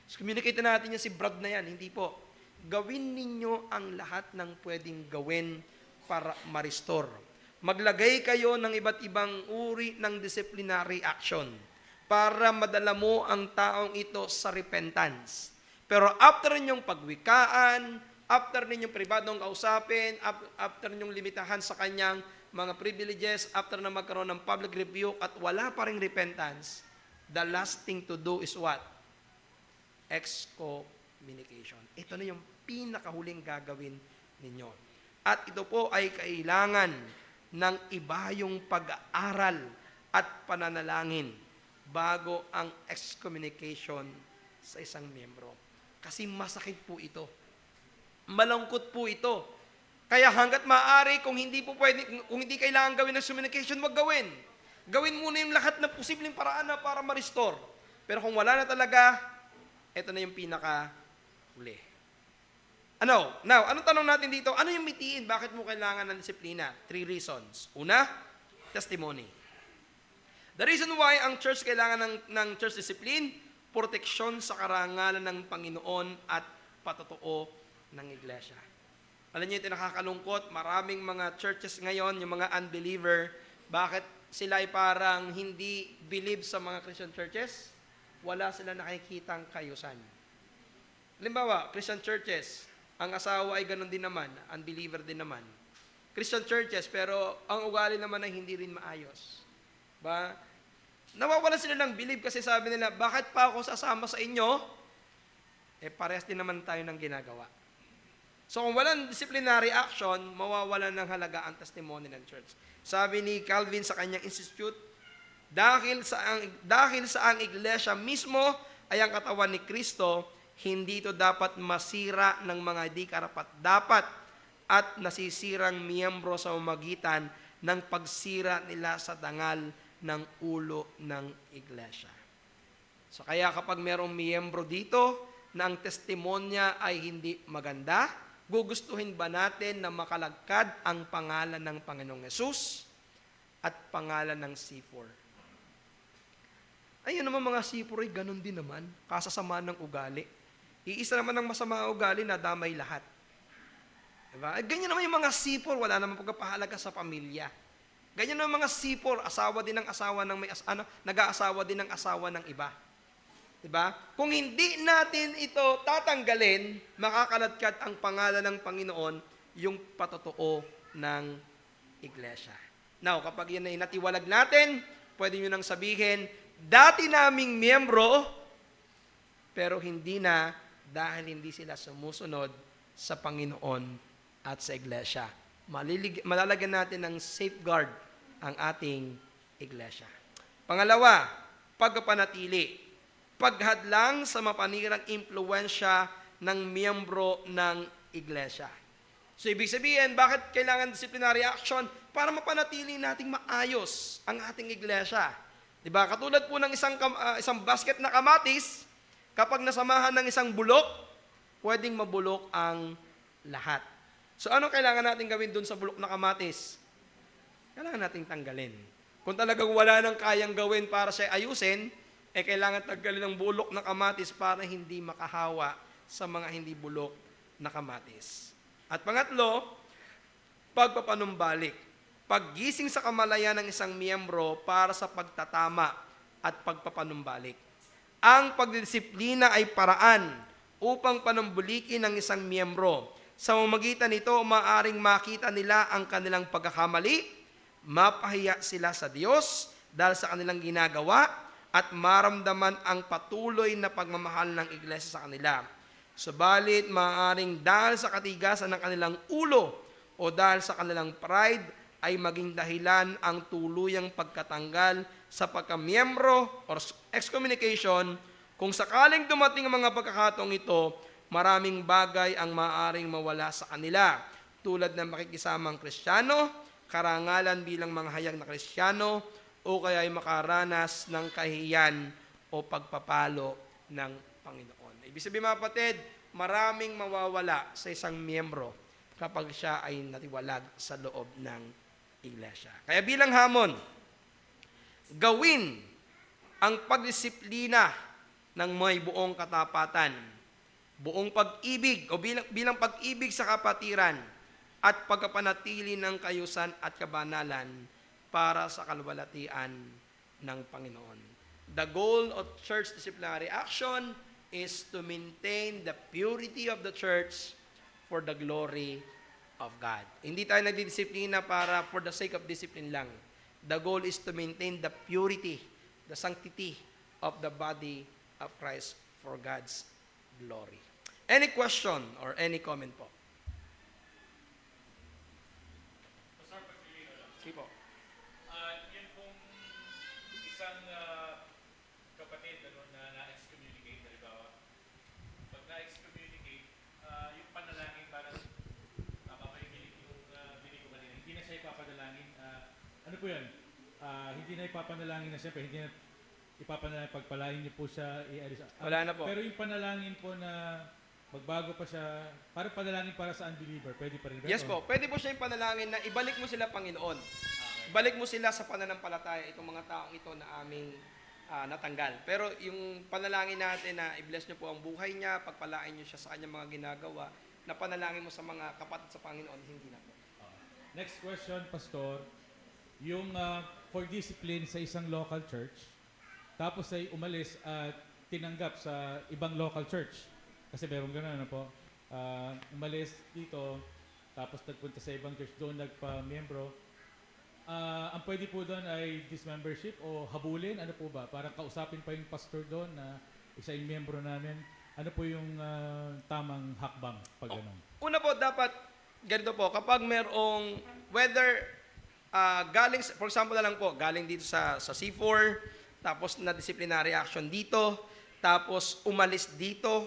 Excommunicate na natin yan si Brad na yan, hindi po. Gawin ninyo ang lahat ng pwedeng gawin para ma-restore. Maglagay kayo ng iba't ibang uri ng disciplinary action para madala mo ang taong ito sa repentance. Pero after ninyong pagwikaan, after ninyong pribadong kausapin, after ninyong limitahan sa kanyang mga privileges, after na magkaroon ng public rebuke at wala pa ring repentance, the last thing to do is what? Excommunication. Ito na yung pinakahuling gagawin ninyo. At ito po ay kailangan ng iba yung pag-aaral at pananalangin bago ang excommunication sa isang miyembro. Kasi masakit po ito. Malungkot po ito. Kaya hanggat maaari, kung hindi kailangan gawin ng excommunication, wag gawin. Gawin muna yung lahat na posibleng paraan na para ma-restore. Pero kung wala na talaga, ito na yung pinaka-huli. Now, anong tanong natin dito? Ano yung mitiin? Bakit mo kailangan ng disiplina? 3 reasons. Una, testimony. The reason why ang church kailangan ng church discipline, proteksyon sa karangalan ng Panginoon at patotoo ng iglesia. Alam niyo, ito nakakalungkot. Maraming mga churches ngayon, yung mga unbeliever, bakit sila ay parang hindi believe sa mga Christian churches? Wala sila nakikitang kayusan. Halimbawa, Christian churches, ang asawa ay ganun din naman, unbeliever din naman. Christian churches, pero ang ugali naman ay hindi rin maayos. Ba? Nawawalan sila ng believe kasi sabi nila, bakit pa ako sasama sa inyo? Parehas din naman tayo ng ginagawa. So kung walang disciplinary action, mawawalan ng halaga ang testimony ng church. Sabi ni Calvin sa kanyang institute, dahil sa ang iglesia mismo ay ang katawan ni Kristo, hindi ito dapat masira ng mga di karapat-dapat at nasisirang miyembro sa umagitan ng pagsira nila sa dangal ng ulo ng iglesia. So kaya kapag merong miyembro dito na ang testimonya ay hindi maganda, gugustuhin ba natin na makalagkad ang pangalan ng Panginoong Yesus at pangalan ng C4? Ayun naman mga C4 ay ganun din naman, kasasama ng ugali. Iisa naman ng masama ugali na damay lahat. Diba? Ganyan naman yung mga C4, wala naman pagpapahalaga sa pamilya. Ganyan naman mga C4, asawa din ng asawa ng nag-aasawa din ng asawa ng iba. Diba? Kung hindi natin ito tatanggalin, makakaladkad ang pangalan ng Panginoon, yung patotoo ng iglesia. Now, kapag yan ay natiwalag natin, pwede nyo nang sabihin, dati naming miyembro, pero hindi na dahil hindi sila sumusunod sa Panginoon at sa iglesia. Malalagyan natin ng safeguard ang ating iglesia. Pangalawa, pagpapanatili. Paghadlang sa mapanirang impluwensya ng miyembro ng iglesia. So, ibig sabihin, bakit kailangan disciplinary action? Para mapanatili nating maayos ang ating iglesia. Diba? Katulad po ng isang basket na kamatis, kapag nasamahan ng isang bulok, pwedeng mabulok ang lahat. So, ano kailangan natin gawin dun sa bulok na kamatis? Kailangan nating tanggalin. Kung talagang wala nang kayang gawin para siya ayusin, kailangan tanggalin ang bulok na kamatis para hindi makahawa sa mga hindi bulok na kamatis. At pangatlo, pagpapanumbalik. Paggising sa kamalayan ng isang miyembro para sa pagtatama at pagpapanumbalik. Ang pagdidisiplina ay paraan upang panumbulikin ng isang miyembro. Sa pamamagitan nito, maaaring makita nila ang kanilang pagkakamali, mapahiya sila sa Diyos dahil sa kanilang ginagawa, at maramdaman ang patuloy na pagmamahal ng iglesia sa kanila. Subalit, maaaring dahil sa katigasan ng kanilang ulo o dahil sa kanilang pride, ay maging dahilan ang tuluyang pagkatanggal sa pagkamiyembro or excommunication. Kung sakaling dumating ang mga pagkakataong ito, maraming bagay ang maaaring mawala sa kanila, tulad ng makikisamang Kristiyano, karangalan bilang mga hayag na Kristiyano, o kaya ay makaranas ng kahiyan o pagpapalo ng Panginoon. Ibig sabihin mga kapatid, maraming mawawala sa isang miyembro kapag siya ay natiwalag sa loob ng iglesia. Kaya bilang hamon, gawin ang pagdisiplina ng may buong katapatan, buong pag-ibig o bilang pag-ibig sa kapatiran at pagkapanatili ng kayusan at kabanalan para sa kalwalatian ng Panginoon. The goal of church disciplinary action is to maintain the purity of the church for the glory of God. Hindi tayo nagdidisiplina para for the sake of discipline lang. The goal is to maintain the purity, the sanctity of the body of Christ for God's glory. Any question or any comment po? Sige po. Yun pong isang kapatid na na-excommunicate, halimbawa. Pag na-excommunicate, yung panalangin parang mapapahilig yung bili ko kanina. Hindi na siya ipapanalangin. Ano po yun? Hindi na ipapanalangin na siyempre. Hindi na ipapanalangin. Pagpalain niyo po siya. Wala na po. Pero yung panalangin po na magbago pa siya, parang panalangin para sa unbeliever, pwede pa rin ba? Yes po, pwede po siya yung panalangin na ibalik mo sila Panginoon. Ibalik mo sila sa pananampalataya, itong mga taong ito na aming natanggal. Pero yung panalangin natin na i-bless niyo po ang buhay niya, pagpalain niyo siya sa kanyang mga ginagawa, na panalangin mo sa mga kapatid sa Panginoon, hindi na po. Next question, Pastor. Yung for discipline sa isang local church, tapos ay umalis at tinanggap sa ibang local church. Kasi meron gano'n, ano po, umalis dito, tapos nagpunta sa ibang church, doon nagpa-miyembro, ang pwede po doon ay dismembership o habulin, ano po ba? Parang kausapin pa yung pastor doon na isa yung miyembro namin. Ano po yung tamang hakbang pag ganun? Una po, dapat ganito po, kapag merong, whether galing, for example na lang po, galing dito sa C4, tapos na disciplinary action dito, tapos umalis dito,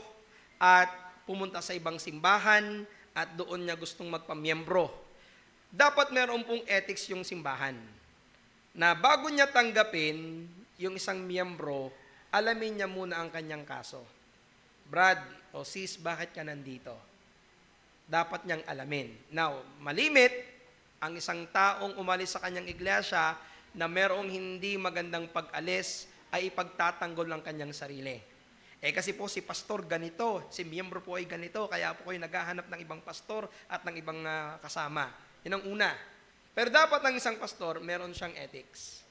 at pumunta sa ibang simbahan, at doon niya gustong magpamiyembro. Dapat meron pong ethics yung simbahan. Na bago niya tanggapin yung isang miyembro, alamin niya muna ang kanyang kaso. Brad o sis, bakit ka nandito? Dapat niyang alamin. Now, malimit ang isang taong umalis sa kanyang iglesia na merong hindi magandang pag-alis ay ipagtatanggol ng kanyang sarili. Kasi po si pastor ganito, si miyembro po ay ganito, kaya po kayo naghahanap ng ibang pastor at ng ibang kasama. Yan ang una. Pero dapat ng isang pastor, meron siyang ethics.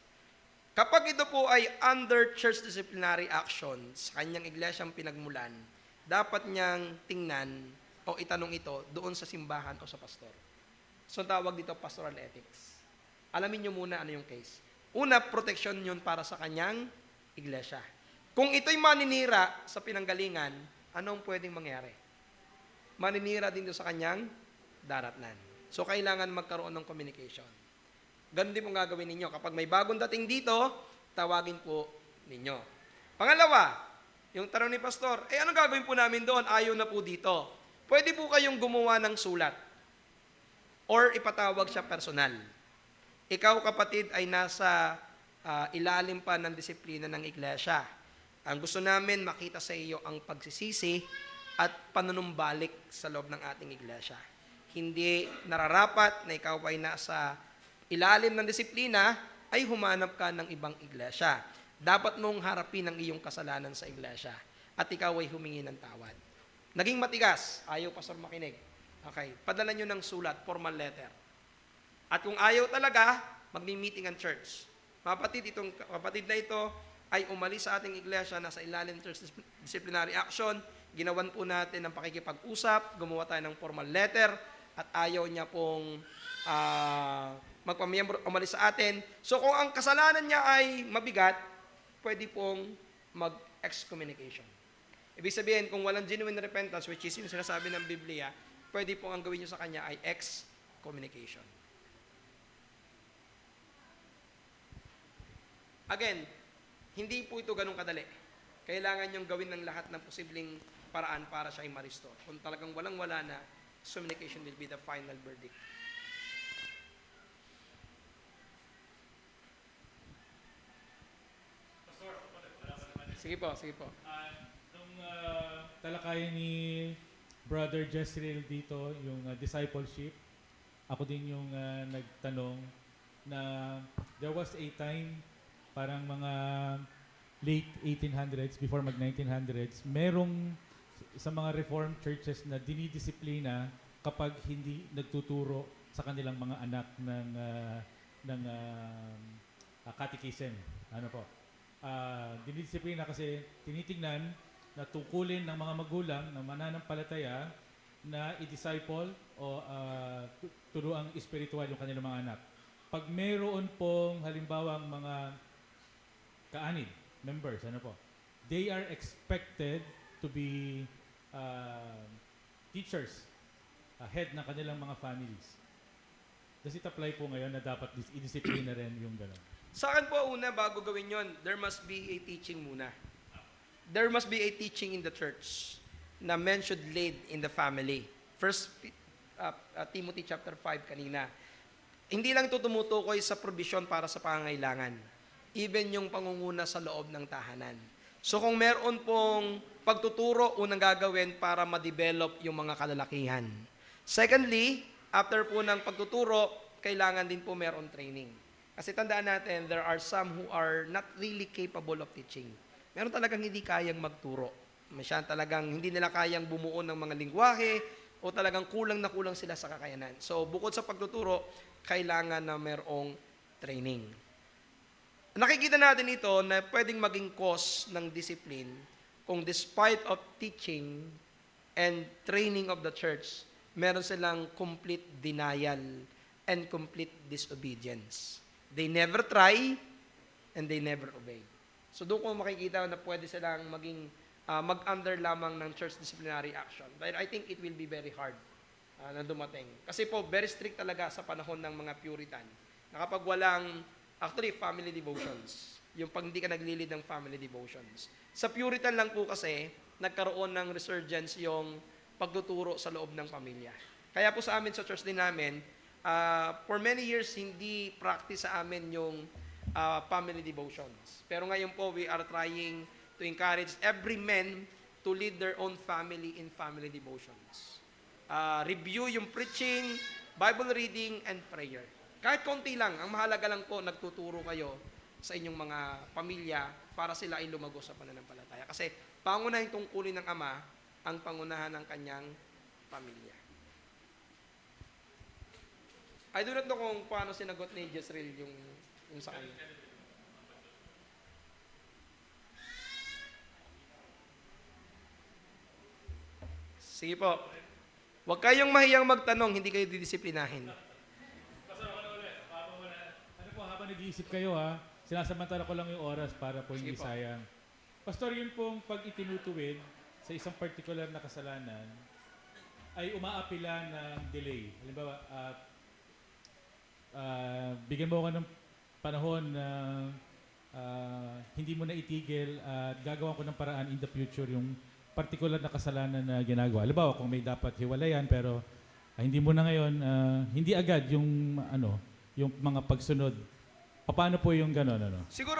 Kapag ito po ay under church disciplinary action sa kanyang iglesyang pinagmulan, dapat niyang tingnan o itanong ito doon sa simbahan o sa pastor. So tawag dito pastoral ethics. Alamin niyo muna ano yung case. Una, protection yun para sa kanyang iglesia. Kung ito'y maninira sa pinanggalingan, anong pwedeng mangyari? Maninira din doon sa kanyang daratnan. So kailangan magkaroon ng communication. Ganun din pong gagawin ninyo. Kapag may bagong dating dito, tawagin po ninyo. Pangalawa, yung tanong ni pastor, anong gagawin po namin doon? Ayaw na po dito. Pwede po kayong gumawa ng sulat or ipatawag siya personal. Ikaw, kapatid, ay nasa ilalim pa ng disiplina ng iglesia. Ang gusto namin makita sa iyo ang pagsisisi at panunumbalik sa loob ng ating iglesia. Hindi nararapat na ikaw ay nasa ilalim ng disiplina ay humanap ka ng ibang iglesia. Dapat mong harapin ang iyong kasalanan sa iglesia at ikaw ay humingi ng tawad. Naging matigas, ayaw pastor makinig. Okay, padala nyo ng sulat, formal letter. At kung ayaw talaga, magmi-meeting ang church. Itong kapatid na ito ay umalis sa ating iglesia, nasa ilalim church disciplinary action, ginawan po natin ng pakikipag-usap, gumawa tayo ng formal letter, at ayaw niya pong magpamiyembro, umalis sa atin. So kung ang kasalanan niya ay mabigat, pwede pong mag-excommunication. Ibig sabihin, kung walang genuine repentance, which is yung sinasabi ng Biblia, pwede pong ang gawin niyo sa kanya ay excommunication. Again, hindi po ito ganun kadali. Kailangan niyong gawin ng lahat ng posibleng paraan para siya ay ma-restore. Kung talagang walang-wala na, excommunication will be the final verdict. Sige po, sige po. Nung talakayan ni Brother Jezreel dito, yung discipleship, ako din yung nagtanong na there was a time, parang mga late 1800s, before mag-1900s, merong sa mga Reformed churches na dinidisiplina kapag hindi nagtuturo sa kanilang mga anak ng catechism. Ano po? Dinidisiplina kasi tinitingnan na tungkulin ng mga magulang ng mananampalataya na i-disciple o turuang espiritual yung kanilang mga anak. Pag mayroon pong halimbawang mga kaanib, members, ano po, they are expected to be teachers, head ng kanilang mga families. Does it apply po ngayon na dapat i-disciplina rin yung gano'n? Sa akin po, una, bago gawin yon, there must be a teaching muna. There must be a teaching in the church na men should lead in the family. First Timothy chapter 5 kanina. Hindi lang ito tumutukoy sa provision para sa pangangailangan. Even yung pangunguna sa loob ng tahanan. So kung meron pong pagtuturo, unang gagawin para ma-develop yung mga kalalakihan. Secondly, after po ng pagtuturo, kailangan din po meron training. Kasi tandaan natin, there are some who are not really capable of teaching. Meron talagang hindi kayang magturo. Masyadong talagang hindi nila kayang bumuo ng mga lingwahe o talagang kulang na kulang sila sa kakayanan. So bukod sa pagtuturo, kailangan na merong training. Nakikita natin ito na pwedeng maging cause ng discipline kung despite of teaching and training of the church, meron silang complete denial and complete disobedience. They never try and they never obey. So doon ko makikita na pwede silang maging mag-under lamang ng church disciplinary action. But I think it will be very hard na dumating. Kasi po, very strict talaga sa panahon ng mga Puritan. Na kapag walang, actually, family devotions. Yung pag hindi ka naglilid ng family devotions. Sa Puritan lang po kasi, nagkaroon ng resurgence yung pagtuturo sa loob ng pamilya. Kaya po sa amin sa church din namin, for many years, hindi practice sa amin yung family devotions. Pero ngayon po, we are trying to encourage every man to lead their own family in family devotions. Review yung preaching, Bible reading, and prayer. Kahit konti lang, ang mahalaga lang po, nagtuturo kayo sa inyong mga pamilya para sila ay lumago sa pananampalataya. Kasi pangunahing tungkulin ng Ama ang pangunahan ng kanyang pamilya. I do not know kung paano sinagot ni Jezreel yung sa kanya. Sige po. Huwag kayong mahiyang magtanong, hindi kayo didisiplinahin. Ano po, habang nag-iisip kayo sinasamantala ko lang yung oras para po hindi Sige po. sayang. Pastor, yun pong pag itinutuwid sa isang particular na kasalanan, ay umaapila ng delay. Halimbawa, bigyan mo ako ng panahon na hindi mo na itigil at gagawa ko ng paraan in the future yung particular na kasalanan na ginagawa. Halimbawa, kung may dapat hiwalayan pero hindi mo na ngayon, hindi agad yung yung mga pagsunod. Paano po yung gano'n? Siguro,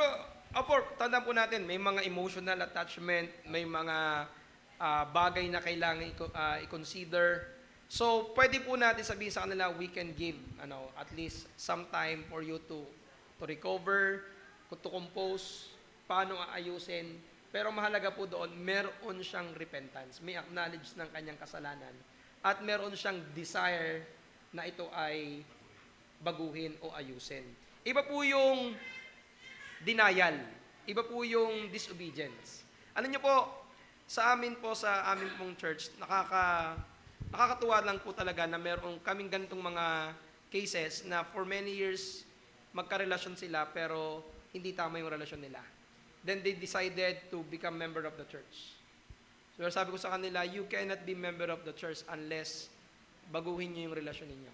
tandaan po natin, may mga emotional attachment, may mga bagay na kailangan i-consider. So, pwede po natin sabihin sa kanila, we can give at least some time for you to recover, to compose, paano aayusin. Pero mahalaga po doon, meron siyang repentance, may acknowledge ng kanyang kasalanan, at meron siyang desire na ito ay baguhin o ayusin. Iba po yung denial, iba po yung disobedience. Alam niyo po, sa amin pong church, nakakatuwa lang po talaga na meron kaming ganitong mga cases na for many years magkarelasyon sila pero hindi tama yung relasyon nila. Then they decided to become member of the church. So sabi ko sa kanila, you cannot be member of the church unless baguhin niyo yung relasyon ninyo.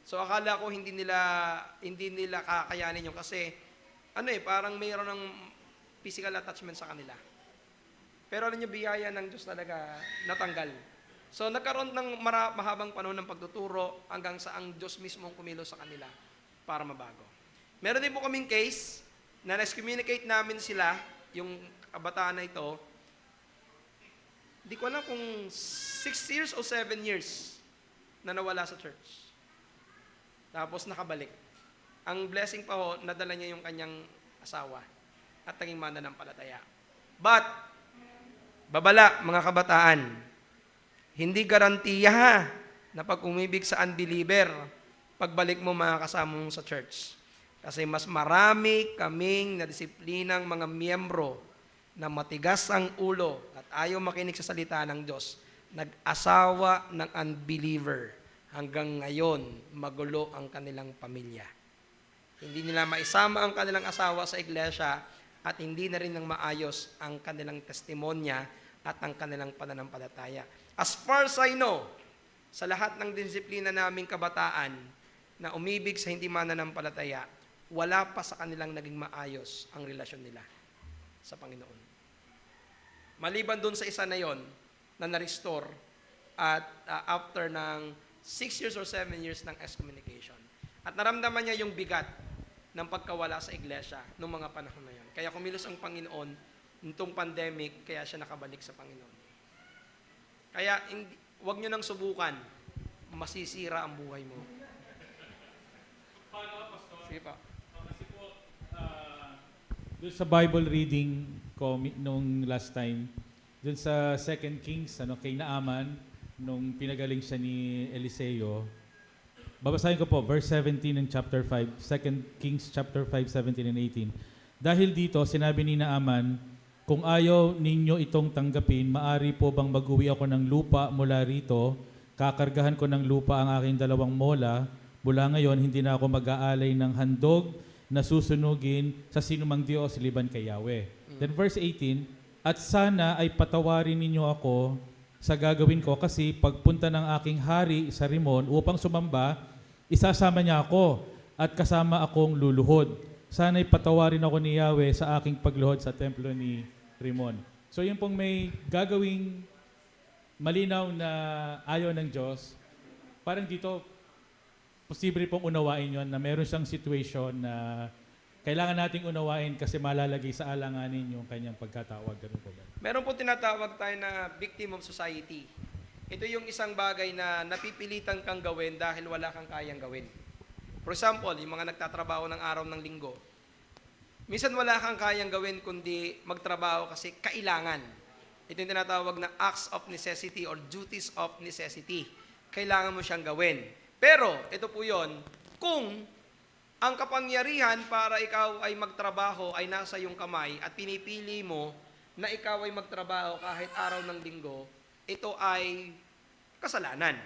So akala ko hindi nila kakayanin yung kasi parang mayroon ng physical attachment sa kanila. Pero niyo biyaya ng Diyos talaga natanggal. So nagkaroon ng mahabang panahon ng pagtuturo hanggang sa ang Diyos mismo ang kumilos sa kanila para mabago. Meron din po kaming case na na-communicate namin sila, yung kabataan na ito, di ko alam kung 6 years o 7 years na nawala sa church. Tapos nakabalik. Ang blessing pa ho, nadala niya yung kanyang asawa at naging mananampalataya. But, babala mga kabataan, hindi garantiya na pag umibig sa unbeliever, pagbalik mo makakasama mo sa church. Kasi mas marami kaming nadisiplinang mga miyembro na matigas ang ulo at ayaw makinig sa salita ng Diyos, nag-asawa ng unbeliever. Hanggang ngayon, magulo ang kanilang pamilya. Hindi nila maisama ang kanilang asawa sa iglesia at hindi na rin ng maayos ang kanilang testimonya at ang kanilang pananampalataya. As far as I know, sa lahat ng disiplina naming kabataan na umibig sa hindi mananampalataya, wala pa sa kanilang naging maayos ang relasyon nila sa Panginoon. Maliban doon sa isa na yon na na-restore at after ng 6 years or 7 years ng excommunication. At naramdaman niya yung bigat ng pagkawala sa iglesia noong mga panahon na yon. Kaya kumilos ang Panginoon nitong pandemic, kaya siya nakabalik sa Panginoon. Kaya huwag niyo nang subukan, masisira ang buhay mo. Sige pa. Kasi po, doon sa Bible reading ko nung last time, doon sa 2 Kings, kay Naaman, nung pinagaling siya ni Eliseo, babasahin ko po, verse 17 in chapter 5, 2 Kings chapter 5, 17 and 18. Dahil dito, sinabi ni Naaman, kung ayaw ninyo itong tanggapin, maari po bang mag-uwi ako ng lupa mula rito, kakargahan ko ng lupa ang aking dalawang mola, mula ngayon hindi na ako mag-aalay ng handog na susunugin sa sinumang Diyos liban kay Yahweh. Then verse 18, at sana ay patawarin ninyo ako sa gagawin ko kasi pagpunta ng aking hari sa Rimon upang sumamba, isasama niya ako at kasama akong luluhod. Sana'y patawarin ako ni Yahweh sa aking pagluhod sa templo ni Rimon. So yun pong may gagawing malinaw na ayaw ng Diyos, parang dito, posible pong unawain yon na meron siyang situation na kailangan nating unawain kasi malalagay sa alanganin yung kanyang pagkatawag. Ganun po ba? Meron po tinatawag tayo na victim of society. Ito yung isang bagay na napipilitan kang gawin dahil wala kang kayang gawin. For example, yung mga nagtatrabaho ng araw ng linggo. Minsan wala kang kayang gawin kundi magtrabaho kasi kailangan. Ito yung tinatawag na acts of necessity or duties of necessity. Kailangan mo siyang gawin. Pero, ito po yon, kung ang kapangyarihan para ikaw ay magtrabaho ay nasa iyong kamay at pinipili mo na ikaw ay magtrabaho kahit araw ng linggo, ito ay kasalanan.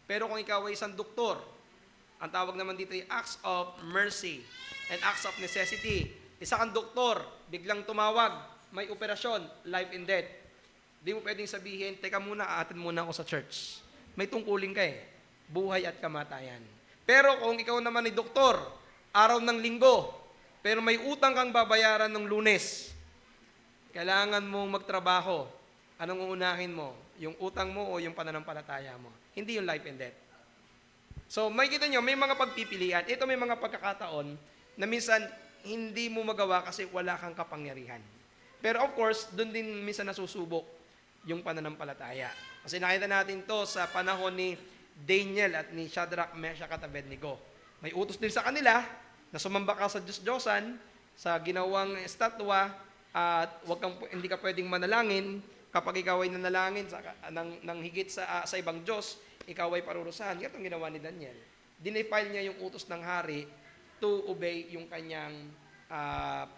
Pero kung ikaw ay isang doktor, ang tawag naman dito ay acts of mercy and acts of necessity. Isa kang doktor, biglang tumawag, may operasyon, life and death. Di mo pwedeng sabihin, teka muna, aatin muna ako sa church. May tungkulin ka eh, buhay at kamatayan. Pero kung ikaw naman ay doktor, araw ng linggo, pero may utang kang babayaran ng Lunes, kailangan mong magtrabaho. Anong uunahin mo? Yung utang mo o yung pananampalataya mo? Hindi yung life and death. So, may kita nyo, may mga pagpipilian. Ito may mga pagkakataon na minsan hindi mo magawa kasi wala kang kapangyarihan. Pero of course, doon din minsan nasusubok yung pananampalataya. Kasi nakita natin to sa panahon ni Daniel at ni Shadrach, Meshach at Abednego. May utos din sa kanila na sumamba ka sa Diyos-Diyosan, sa ginawang estatwa, at hindi ka pwedeng manalangin. Kapag ikaw ay nanalangin ng higit sa ibang Diyos, ikaw ay parurusahan. Yan ang ginawa ni Daniel. Dinefile niya yung utos ng hari to obey yung kanyang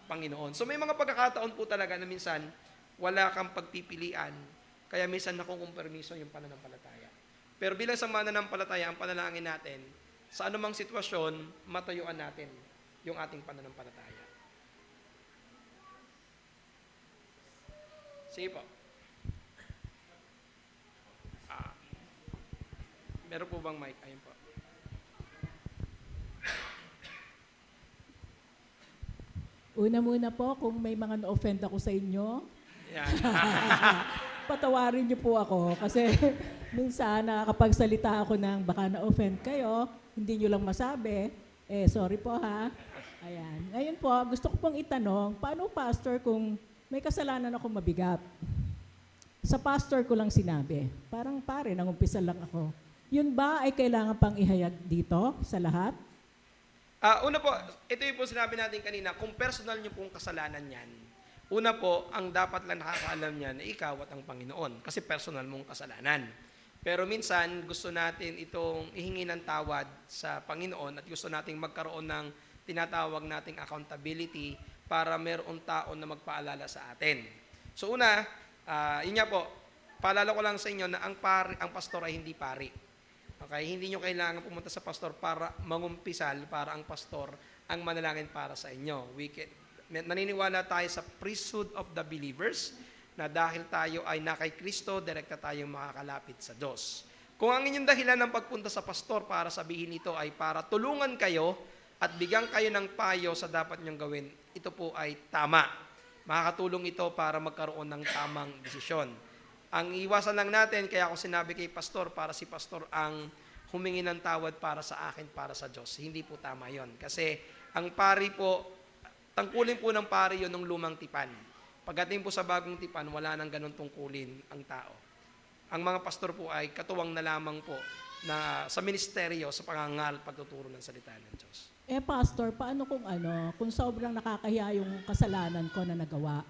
Panginoon. So may mga pagkakataon po talaga na minsan wala kang pagpipilian, kaya minsan nakukumpermiso yung pananampalataya. Pero bilang sa mananampalataya, ang panalangin natin, sa anumang sitwasyon, matayuan natin yung ating pananampalataya. Sige po. Meron po bang mic? Ayun po. Una-muna po, kung may mga na-offend ako sa inyo, Yan. patawarin niyo po ako. Kasi minsan nakakapagsalita ako ng baka na-offend kayo, hindi niyo lang masabi, sorry po ha. Ayan. Ngayon po, gusto ko pong itanong, paano pastor kung may kasalanan ako mabigat? Sa pastor ko lang sinabi, parang pare, nangumpisa lang ako. Yun ba ay kailangan pang ihayag dito sa lahat? Una po, ito yung po sinabi natin kanina, kung personal nyo pong kasalanan yan, una po, ang dapat lang nakakaalam niyan na ikaw at ang Panginoon, kasi personal mong kasalanan. Pero minsan, gusto natin itong ihingi ng tawad sa Panginoon at gusto nating magkaroon ng tinatawag nating accountability para mayroong tao na magpaalala sa atin. So una, yun nga po, paalala ko lang sa inyo na ang pastor ay hindi pari. Okay, hindi nyo kailangan pumunta sa pastor para mangumpisal, para ang pastor ang manalangin para sa inyo. Naniniwala tayo sa priesthood of the believers na dahil tayo ay na kay Kristo, direkta tayong makakalapit sa Diyos. Kung ang inyong dahilan ng pagpunta sa pastor para sabihin ito ay para tulungan kayo at bigyan kayo ng payo sa dapat nyong gawin, ito po ay tama. Makakatulong ito para magkaroon ng tamang desisyon. Ang iwasan lang natin, kaya ako sinabi kay pastor, para si pastor ang humingi ng tawad para sa akin, para sa Diyos. Hindi po tama yon. Kasi ang pari po, tangkulin po ng pari yon ng lumang tipan. Pagdating po sa bagong tipan, wala nang ganun tungkulin ang tao. Ang mga pastor po ay katuwang na lamang po na sa ministeryo, sa pangangal, pagtuturo ng salita ng Diyos. Pastor, paano kung sobrang nakakahiya yung kasalanan ko na nagawa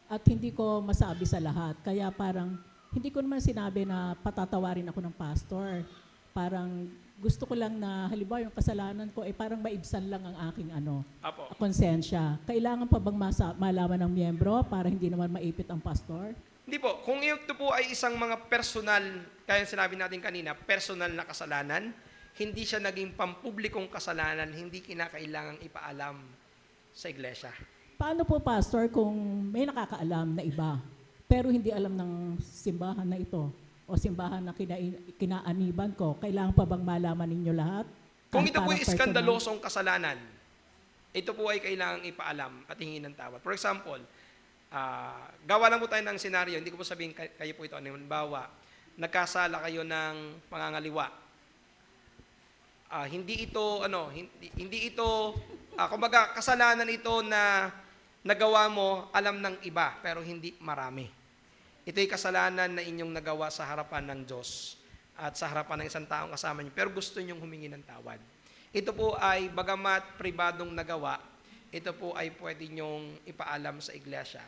at hindi ko masabi sa lahat, kaya parang hindi ko naman sinabi na patatawarin ako ng pastor. Parang gusto ko lang na halimbawa yung kasalanan ko parang maibsan lang ang aking Apo. konsensya. Kailangan pa bang malaman ng miyembro para hindi naman maipit ang pastor? Hindi po. Kung ito po ay isang mga personal, kaya sinabi natin kanina, personal na kasalanan, hindi siya naging pampublikong kasalanan, hindi kinakailangang ipaalam sa iglesia. Paano po, Pastor, kung may nakakaalam na iba, pero hindi alam ng simbahan na ito o simbahan na kinaaniban ko, kailangan pa bang malaman ninyo lahat? Kung Kahit ito po parang ay personal? iskandalosong kasalanan, ito po ay kailangang ipaalam at hingin ng tawad. For example, gawa lang po tayo ng senaryo, hindi ko po sabihin kayo po ito, halimbawa, nagkasala kayo ng pangangaliwa. Kumbaga, kasalanan ito na nagawa mo, alam ng iba, pero hindi marami. Ito'y kasalanan na inyong nagawa sa harapan ng Diyos at sa harapan ng isang taong kasama niyo, pero gusto niyong humingi ng tawad. Ito po ay, bagamat pribadong nagawa, ito po ay pwede niyong ipaalam sa iglesia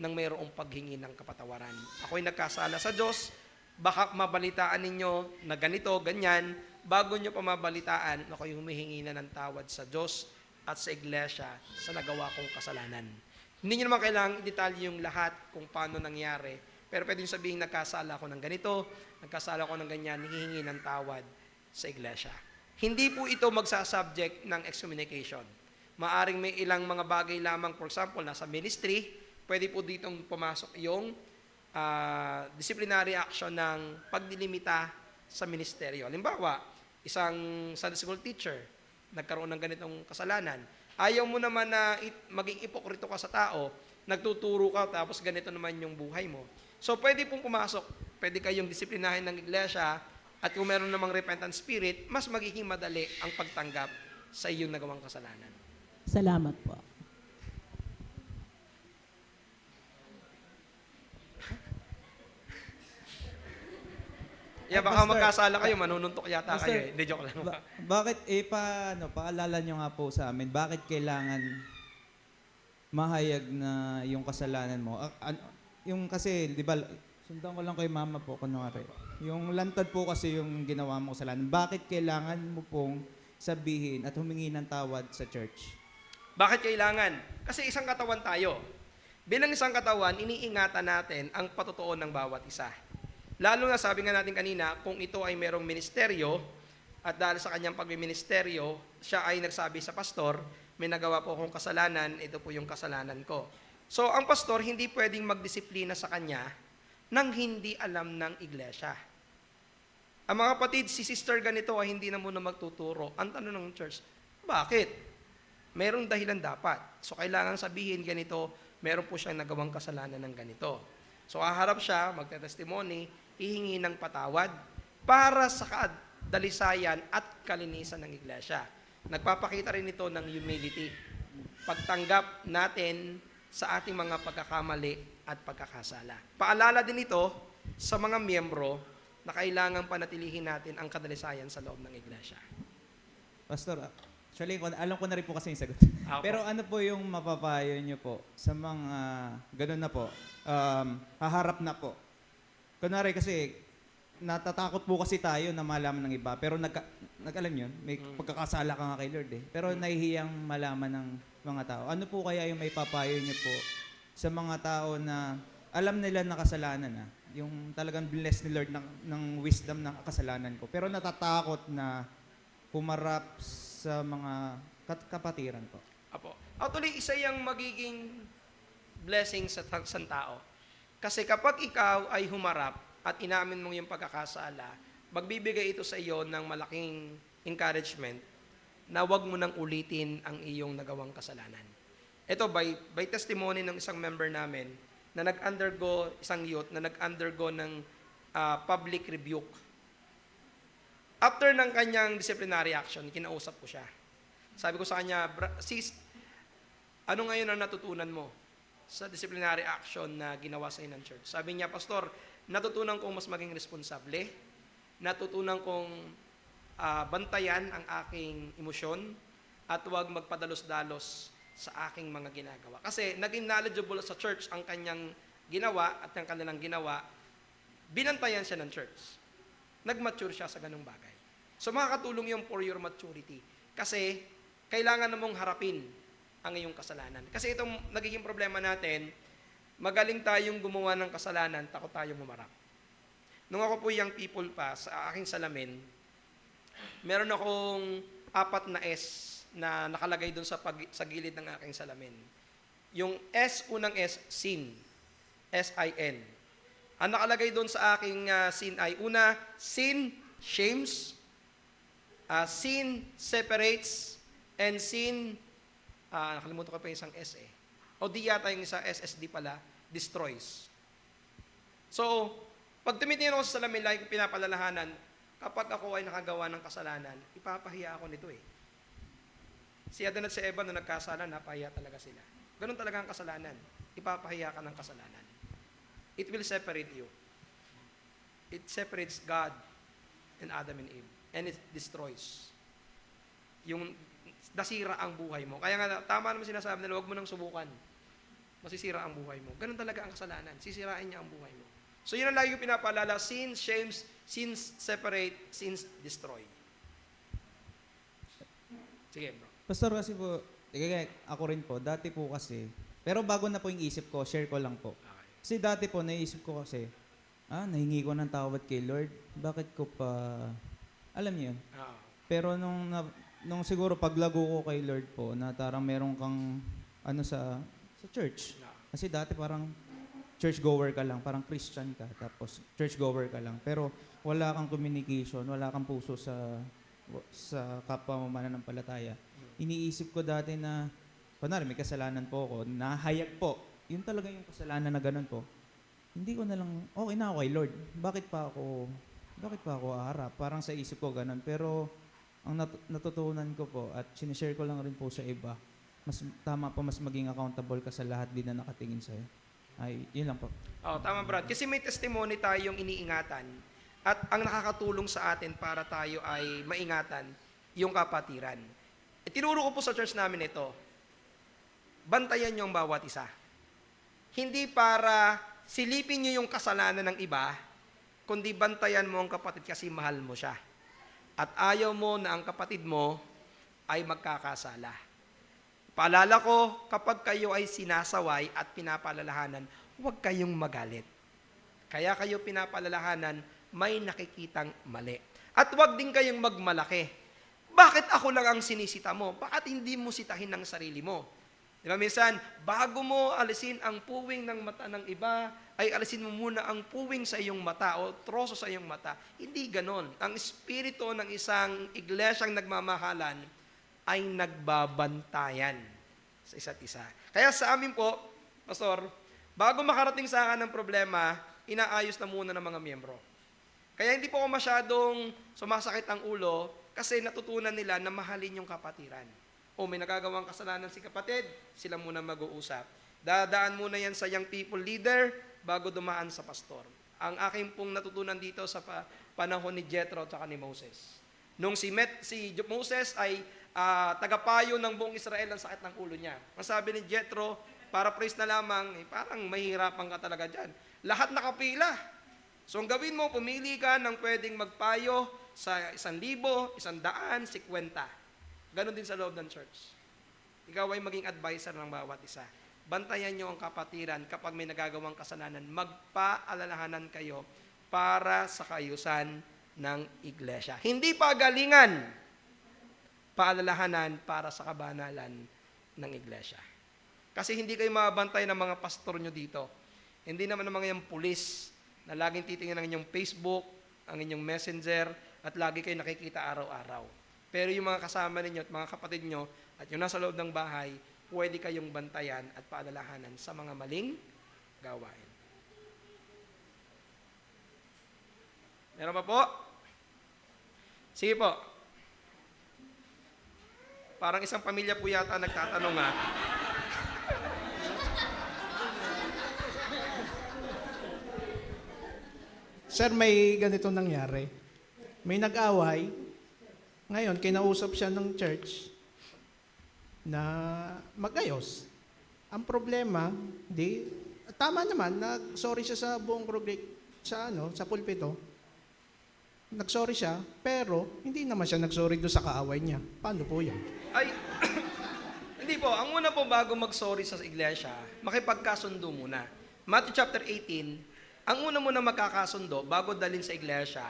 nang mayroong paghingi ng kapatawaran. Ako'y nagkasala sa Diyos, baka mabalitaan ninyo na ganito, ganyan, bago nyo pa mabalitaan, ako'y humihingi na ng tawad sa Diyos at sa iglesia sa nagawa kong kasalanan. Hindi nyo naman kailangang i-detalye yung lahat kung paano nangyari, pero pwede nyo sabihin, nagkasala ako ng ganito, nagkasala ako ng ganyan, hihingi ng tawad sa iglesia. Hindi po ito magsasubject ng excommunication. Maaring may ilang mga bagay lamang, for example, nasa ministry, pwede po ditong pumasok yung disciplinary action ng pagdilimita sa ministeryo. Halimbawa, isang Sunday school teacher, nagkaroon ng ganitong kasalanan. Ayaw mo naman na maging ipokrito ka sa tao, nagtuturo ka, tapos ganito naman yung buhay mo. So, pwede pong pumasok, pwede kayong disiplinahin ng iglesia, at kung meron namang repentant spirit, mas magiging madali ang pagtanggap sa iyong nagawang kasalanan. Salamat po. Baka Pastor, magkasala kayo, manununtok yata Pastor, kayo. Hindi, joke lang. Bakit, paalala nyo nga po sa amin, bakit kailangan mahayag na yung kasalanan mo? Yung kasi, di ba, sundan ko lang kay mama po, kunwari. Yung lantad po kasi yung ginawa mo kasalanan. Bakit kailangan mo pong sabihin at humingi ng tawad sa church? Bakit kailangan? Kasi isang katawan tayo. Bilang isang katawan, iniingatan natin ang patotoo ng bawat isa. Lalo na sabi nga natin kanina, kung ito ay merong ministeryo, at dahil sa kanyang pagmiministeryo, siya ay nagsabi sa pastor, may nagawa po akong kasalanan, ito po yung kasalanan ko. So, ang pastor hindi pwedeng magdisiplina sa kanya nang hindi alam ng iglesia. Ang mga kapatid, si sister ganito ay hindi na muna magtuturo. Ang tanong ng church, bakit? Merong dahilan dapat. So, kailangan sabihin ganito, meron po siyang nagawang kasalanan ng ganito. So, haharap siya, magte-testimony, hihingi ng patawad para sa kadalisayan at kalinisan ng iglesia. Nagpapakita rin ito ng humility. Pagtanggap natin sa ating mga pagkakamali at pagkakasala. Paalala din ito sa mga miyembro na kailangan panatilihin natin ang kadalisayan sa loob ng iglesia. Pastor, actually, alam ko na rin po kasi yung sagot. Ako. Pero ano po yung mapapayo nyo po sa mga ganun na po, haharap na po? Kunwari kasi, natatakot po kasi tayo na malaman ng iba, pero alam yun, may pagkakasala ka nga kay Lord eh. Pero nahihiyang malaman ng mga tao. Ano po kaya yung may papayo nyo po sa mga tao na alam nila na kasalanan na, yung talagang bless ni Lord ng wisdom ng kasalanan ko, pero natatakot na humarap sa mga kapatiran po? Apo. Actually, isa yung magiging blessing sa isang tao. Kasi kapag ikaw ay humarap at inamin mong yung pagkakasala, magbibigay ito sa iyo ng malaking encouragement na wag mo nang ulitin ang iyong nagawang kasalanan. Ito, by testimony ng isang member namin na nag-undergo, isang youth, na nag-undergo ng public rebuke. After ng kanyang disciplinary action, kinausap ko siya. Sabi ko sa kanya, sis, ano ngayon ang natutunan mo sa disciplinary action na ginawa sa ng church? Sabi niya, Pastor, natutunan kong mas maging responsable, natutunan kong bantayan ang aking emosyon, at huwag magpadalos-dalos sa aking mga ginagawa. Kasi naging knowledgeable sa church ang kanyang ginawa at ang kanilang ginawa, binantayan siya ng church. Nag-mature siya sa ganung bagay. So makakatulong yung for your maturity. Kasi kailangan namong harapin ang iyong kasalanan. Kasi itong nagiging problema natin, magaling tayong gumawa ng kasalanan, takot tayong humarap. Nung ako po young people pa, sa aking salamin, meron akong 4 na S na nakalagay doon sa gilid ng aking salamin. Yung S, unang S, sin. S-I-N. Ang nakalagay doon sa aking sin ay, una, sin shames, sin separates, and sin, nakalimutan ko pa yung isang S eh. O di yata yung isa, SSD pala, destroys. So, pag tumitingin ako sa salamin, lagi ko pinapalalahanan, kapag ako ay nakagawa ng kasalanan, ipapahiya ako nito eh. Si Adan at si Eva na nagkasala, napahiya talaga sila. Ganun talaga ang kasalanan. Ipapahiya ka ng kasalanan. It will separate you. It separates God and Adam and Eve. And it destroys. Yung nasira ang buhay mo. Kaya nga, tama naman sinasabi nila, huwag mo nang subukan. Masisira ang buhay mo. Ganun talaga ang kasalanan. Sisirain niya ang buhay mo. So yun ang lagi yung pinapaalala, sins, shames, sins separate, sins destroy. Sige bro. Pastor, kasi po, ako rin po, dati po kasi, pero bago na po yung isip ko, share ko lang po. Kasi dati po, naisip ko kasi, nahingi ko ng tawad kay Lord, bakit ko pa, alam niyo yun? Pero nung siguro paglago ko kay Lord po, na tarang meron kang, sa church. Kasi dati parang, church-goer ka lang, parang Christian ka, tapos church-goer ka lang. Pero wala kang communication, wala kang puso sa kapwa mo mananampalataya. Iniisip ko dati na, kunwari may kasalanan po ako, nahayag po. Yun talaga yung kasalanan na ganun po. Hindi ko na lang, okay na ako kay Lord. Bakit pa ako aharap? Parang sa isip ko ganun. Pero ang natutunan ko po at sinishare ko lang rin po sa iba, mas tama po mas maging accountable ka sa lahat din na nakatingin sa'yo. Ay, yun lang po. Tama Brad. Kasi may testimony tayong iniingatan at ang nakakatulong sa atin para tayo ay maingatan yung kapatiran. Tinuro ko po sa church namin ito, bantayan nyo ang bawat isa. Hindi para silipin nyo yung kasalanan ng iba, kundi bantayan mo ang kapatid kasi mahal mo siya. At ayaw mo na ang kapatid mo ay magkakasala. Paalala ko, kapag kayo ay sinasaway at pinapalalahanan, huwag kayong magalit. Kaya kayo pinapalalahanan, may nakikitang mali. At huwag din kayong magmalaki. Bakit ako lang ang sinisita mo? Bakit hindi mo sitahin ng sarili mo? Di ba minsan, bago mo alisin ang puwing ng mata ng iba, ay alisin mo muna ang puwing sa iyong mata o troso sa iyong mata. Hindi ganon. Ang espiritu ng isang iglesyang nagmamahalan ay nagbabantayan sa isa't isa. Kaya sa amin po, Pastor, bago makarating sa akin ng problema, inaayos na muna ng mga miyembro. Kaya hindi po ako masyadong sumasakit ang ulo kasi natutunan nila na mahalin yung kapatiran. O may nagagawang kasalanan si kapatid, sila muna mag-uusap. Dadaan muna yan sa young people leader bago dumaan sa pastor. Ang aking pong natutunan dito sa panahon ni Jethro at ni Moses. Nung si Moses ay tagapayo ng buong Israel, ang sakit ng ulo niya. Ang sabi ni Jethro, para praise na lamang, parang mahihirapan ka talaga dyan. Lahat nakapila. So ang gawin mo, pumili ka ng pwedeng magpayo sa 1,000, 100, 50. Ganon din sa loob ng church. Ikaw ay maging advisor ng bawat isa. Bantayan nyo ang kapatiran kapag may nagagawang kasalanan. Magpaalalahanan kayo para sa kayusan ng iglesia. Hindi pagalingan, paalalahanan para sa kabanalan ng iglesia. Kasi hindi kayo mabantay ng mga pastor nyo dito. Hindi naman ng mga yung pulis na laging titingnan ng inyong Facebook, ang inyong messenger, at lagi kayo nakikita araw-araw. Pero yung mga kasama ninyo at mga kapatid nyo at yung nasa loob ng bahay, pwede kayong bantayan at paalalahanan sa mga maling gawain. Meron pa po? Sige po. Parang isang pamilya po yata nagtatanong ha. Sir, may ganito nangyari. May nag-away. Ngayon, kinausap siya ng church na magayos. Ang problema, tama naman, nag-sorry siya sa buong sa pulpito. Nag-sorry siya, pero hindi naman siya nag-sorry doon sa kaaway niya. Paano po yan? Ay, hindi po. Ang una po bago mag-sorry sa iglesia, makipagkasundo muna. Matthew chapter 18, ang una muna magkakasundo bago dalhin sa iglesia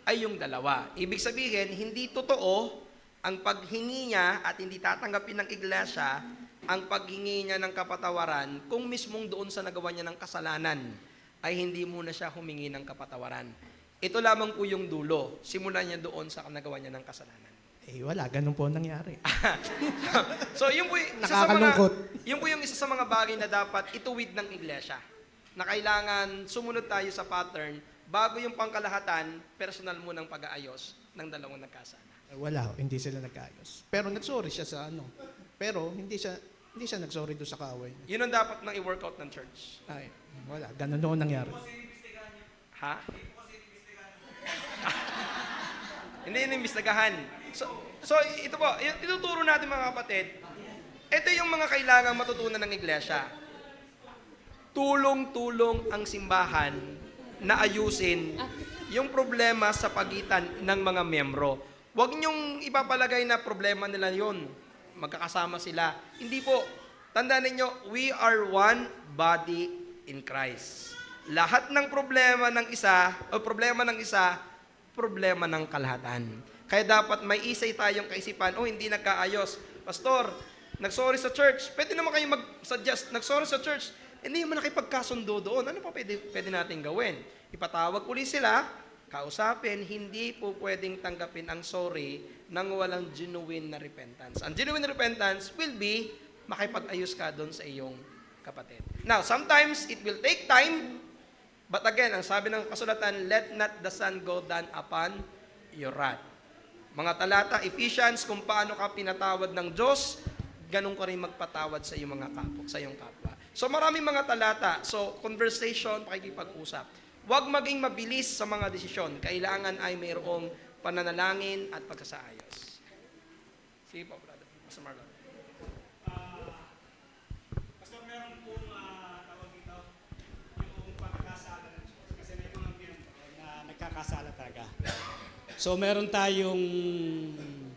ay yung dalawa. Ibig sabihin, hindi totoo ang paghingi niya at hindi tatanggapin ng iglesia ang paghingi niya ng kapatawaran kung mismong doon sa nagawa niya ng kasalanan ay hindi muna siya humingi ng kapatawaran. Ito lamang po yung dulo. Simulan niya doon sa nagawa niya ng kasalanan. Wala, ganun po ang nangyari. So, yun po, Nakakalungkot. yun po yung isa sa mga bagay na dapat ituwid ng iglesia. Na kailangan sumunod tayo sa pattern bago yung pangkalahatan, personal mo ng pag-aayos ng dalawang nagkasala. Wala, hindi sila nagkaayos. Pero nagsorry siya sa ano. Pero hindi siya nagsorry doon sa kaaway niya. Yun ang dapat nang i-workout ng church. Ay, wala, ganun noon nangyari. Ha? Hindi inimbestigahan. So ito po, ituturo natin mga kapatid, ito yung mga kailangang matutunan ng iglesia. Tulong-tulong ang simbahan na ayusin yung problema sa pagitan ng mga miyembro. Huwag niyong ipapalagay na problema nila yon. Magkakasama sila. Hindi po. Tandaan ninyo, we are one body in Christ. Lahat ng problema ng isa, problema ng kalahatan. Kaya dapat may isay tayong kaisipan, hindi nagkaayos. Pastor, nagsorry sa church. Pwede naman kayo mag-suggest, nagsorry sa church. Hindi naman nakipagkasundo doon. Ano pa pwede natin gawin? Ipatawag uli sila, kausapin, hindi po pwedeng tanggapin ang sorry nang walang genuine na repentance. Ang genuine repentance will be makipag-ayos ka doon sa iyong kapatid. Now, sometimes it will take time, but again, ang sabi ng kasulatan, let not the sun go down upon your wrath. Mga talata, Ephesians, kung paano ka pinatawad ng Diyos, ganun ka rin magpatawad sa iyong mga sa iyong kapwa. So maraming mga talata. So conversation, pakikipag-usap. Huwag maging mabilis sa mga desisyon. Kailangan ay mayroong pananalangin at pagsasaayos. Sige po, brother. Pastor Marlon. Pastor, meron pong tawag dito, yung pagkakasala ng Diyos. Kasi may mga miyembro na nagkakasala talaga. So meron tayong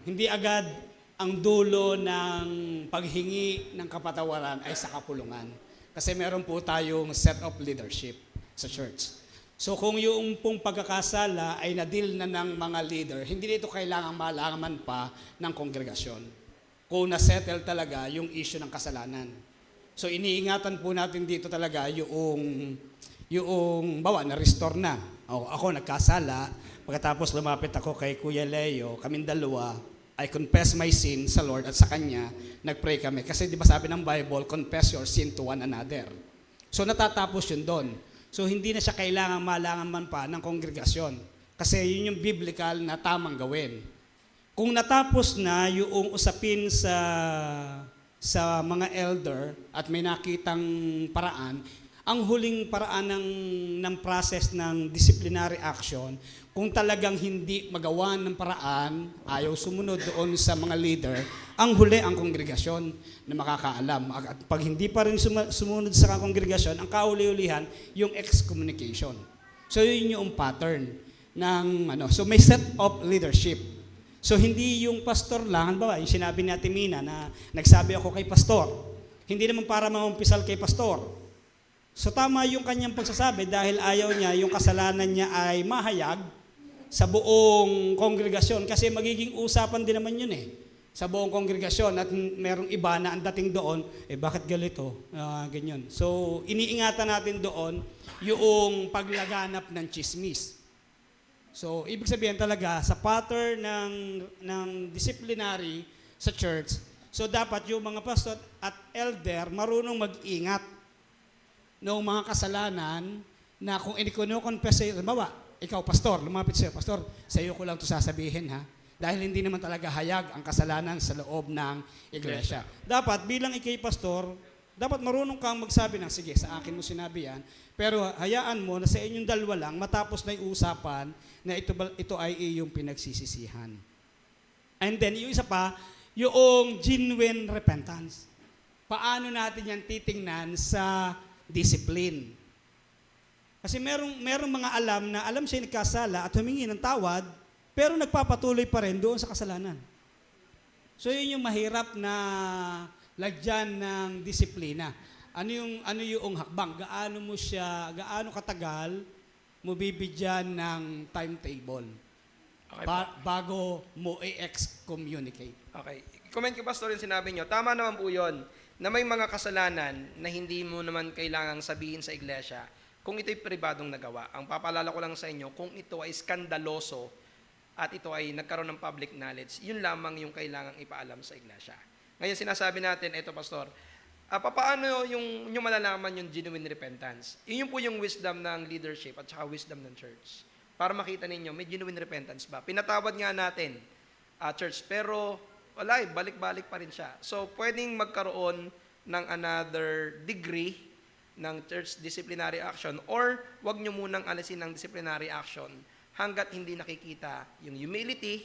hindi agad ang dulo ng paghingi ng kapatawaran ay sa kapulungan. Kasi meron po tayong set of leadership sa church. So kung yung pong pagkakasala ay nadil na ng mga leader, hindi nito kailangang malaman pa ng kongregasyon. Kung na-settle talaga yung issue ng kasalanan. So iniingatan po natin dito talaga yung bawa, na-restore na. Ako nagkasala, pagkatapos lumapit ako kay Kuya Leo, kaming dalawa, I confess my sin sa Lord at sa Kanya, nag-pray kami. Kasi di ba sabi ng Bible, confess your sin to one another. So natatapos yun doon. So hindi na siya kailangan malangan man pa ng kongregasyon. Kasi yun yung biblical na tamang gawin. Kung natapos na yung usapin sa mga elder at may nakitang paraan, ang huling paraan ng process ng disciplinary action, kung talagang hindi magawa ng paraan, ayaw sumunod doon sa mga leader, ang huli ang kongregasyon na makakaalam. At pag hindi pa rin sumunod sa kongregasyon, ang kauli-ulihan, yung excommunication. So yun yung pattern ng So may set of leadership. So hindi yung pastor lang, halimbawa, yung sinabi ni Ate Mina na nagsabi ako kay pastor, hindi naman para mamumpisal kay pastor. So tama yung kanyang pagsasabi dahil ayaw niya yung kasalanan niya ay mahayag sa buong kongregasyon kasi magiging usapan din naman yun sa buong kongregasyon at merong iba na ang dating doon, bakit ganito? Ganyan. So iniingatan natin doon yung paglaganap ng chismis. So ibig sabihin talaga sa pattern ng disciplinary sa church, so dapat yung mga pastor at elder marunong mag-ingat noong mga kasalanan na kung i-confess sa'yo, halimbawa, ikaw, pastor, lumapit sa'yo, pastor, sa iyo ko lang ito sasabihin, ha? Dahil hindi naman talaga hayag ang kasalanan sa loob ng iglesia. Dapat, bilang ikay pastor, dapat marunong kang magsabi ng, sige, sa akin mo sinabi yan, pero hayaan mo na sa inyong dalawa lang, matapos na yung usapan, na ito ay iyong pinagsisisihan. And then, yung isa pa, yung genuine repentance. Paano natin yan titingnan sa discipline? Kasi merong mga alam siya nagkasala at humingi ng tawad, pero nagpapatuloy pa rin doon sa kasalanan. So yun yung mahirap na lagyan ng disiplina. ano yung hakbang? Gaano katagal mo bibigyan ng timetable Okay po. bago mo i-excommunicate? Okay. Comment ko, Pastor, yung sinabi nyo. Tama naman po yun, na may mga kasalanan na hindi mo naman kailangang sabihin sa iglesia kung ito'y pribadong nagawa. Ang papalala ko lang sa inyo, kung ito ay skandaloso at ito ay nagkaroon ng public knowledge, yun lamang yung kailangang ipaalam sa iglesia. Ngayon, sinasabi natin, ito, Pastor, paano yung malalaman yung genuine repentance? Yun po yung wisdom ng leadership at saka wisdom ng church. Para makita ninyo, may genuine repentance ba? Pinatawad nga natin, church, pero wala, balik-balik pa rin siya. So, pwedeng magkaroon ng another degree ng church disciplinary action or wag nyo munang alisin ng disciplinary action hanggat hindi nakikita yung humility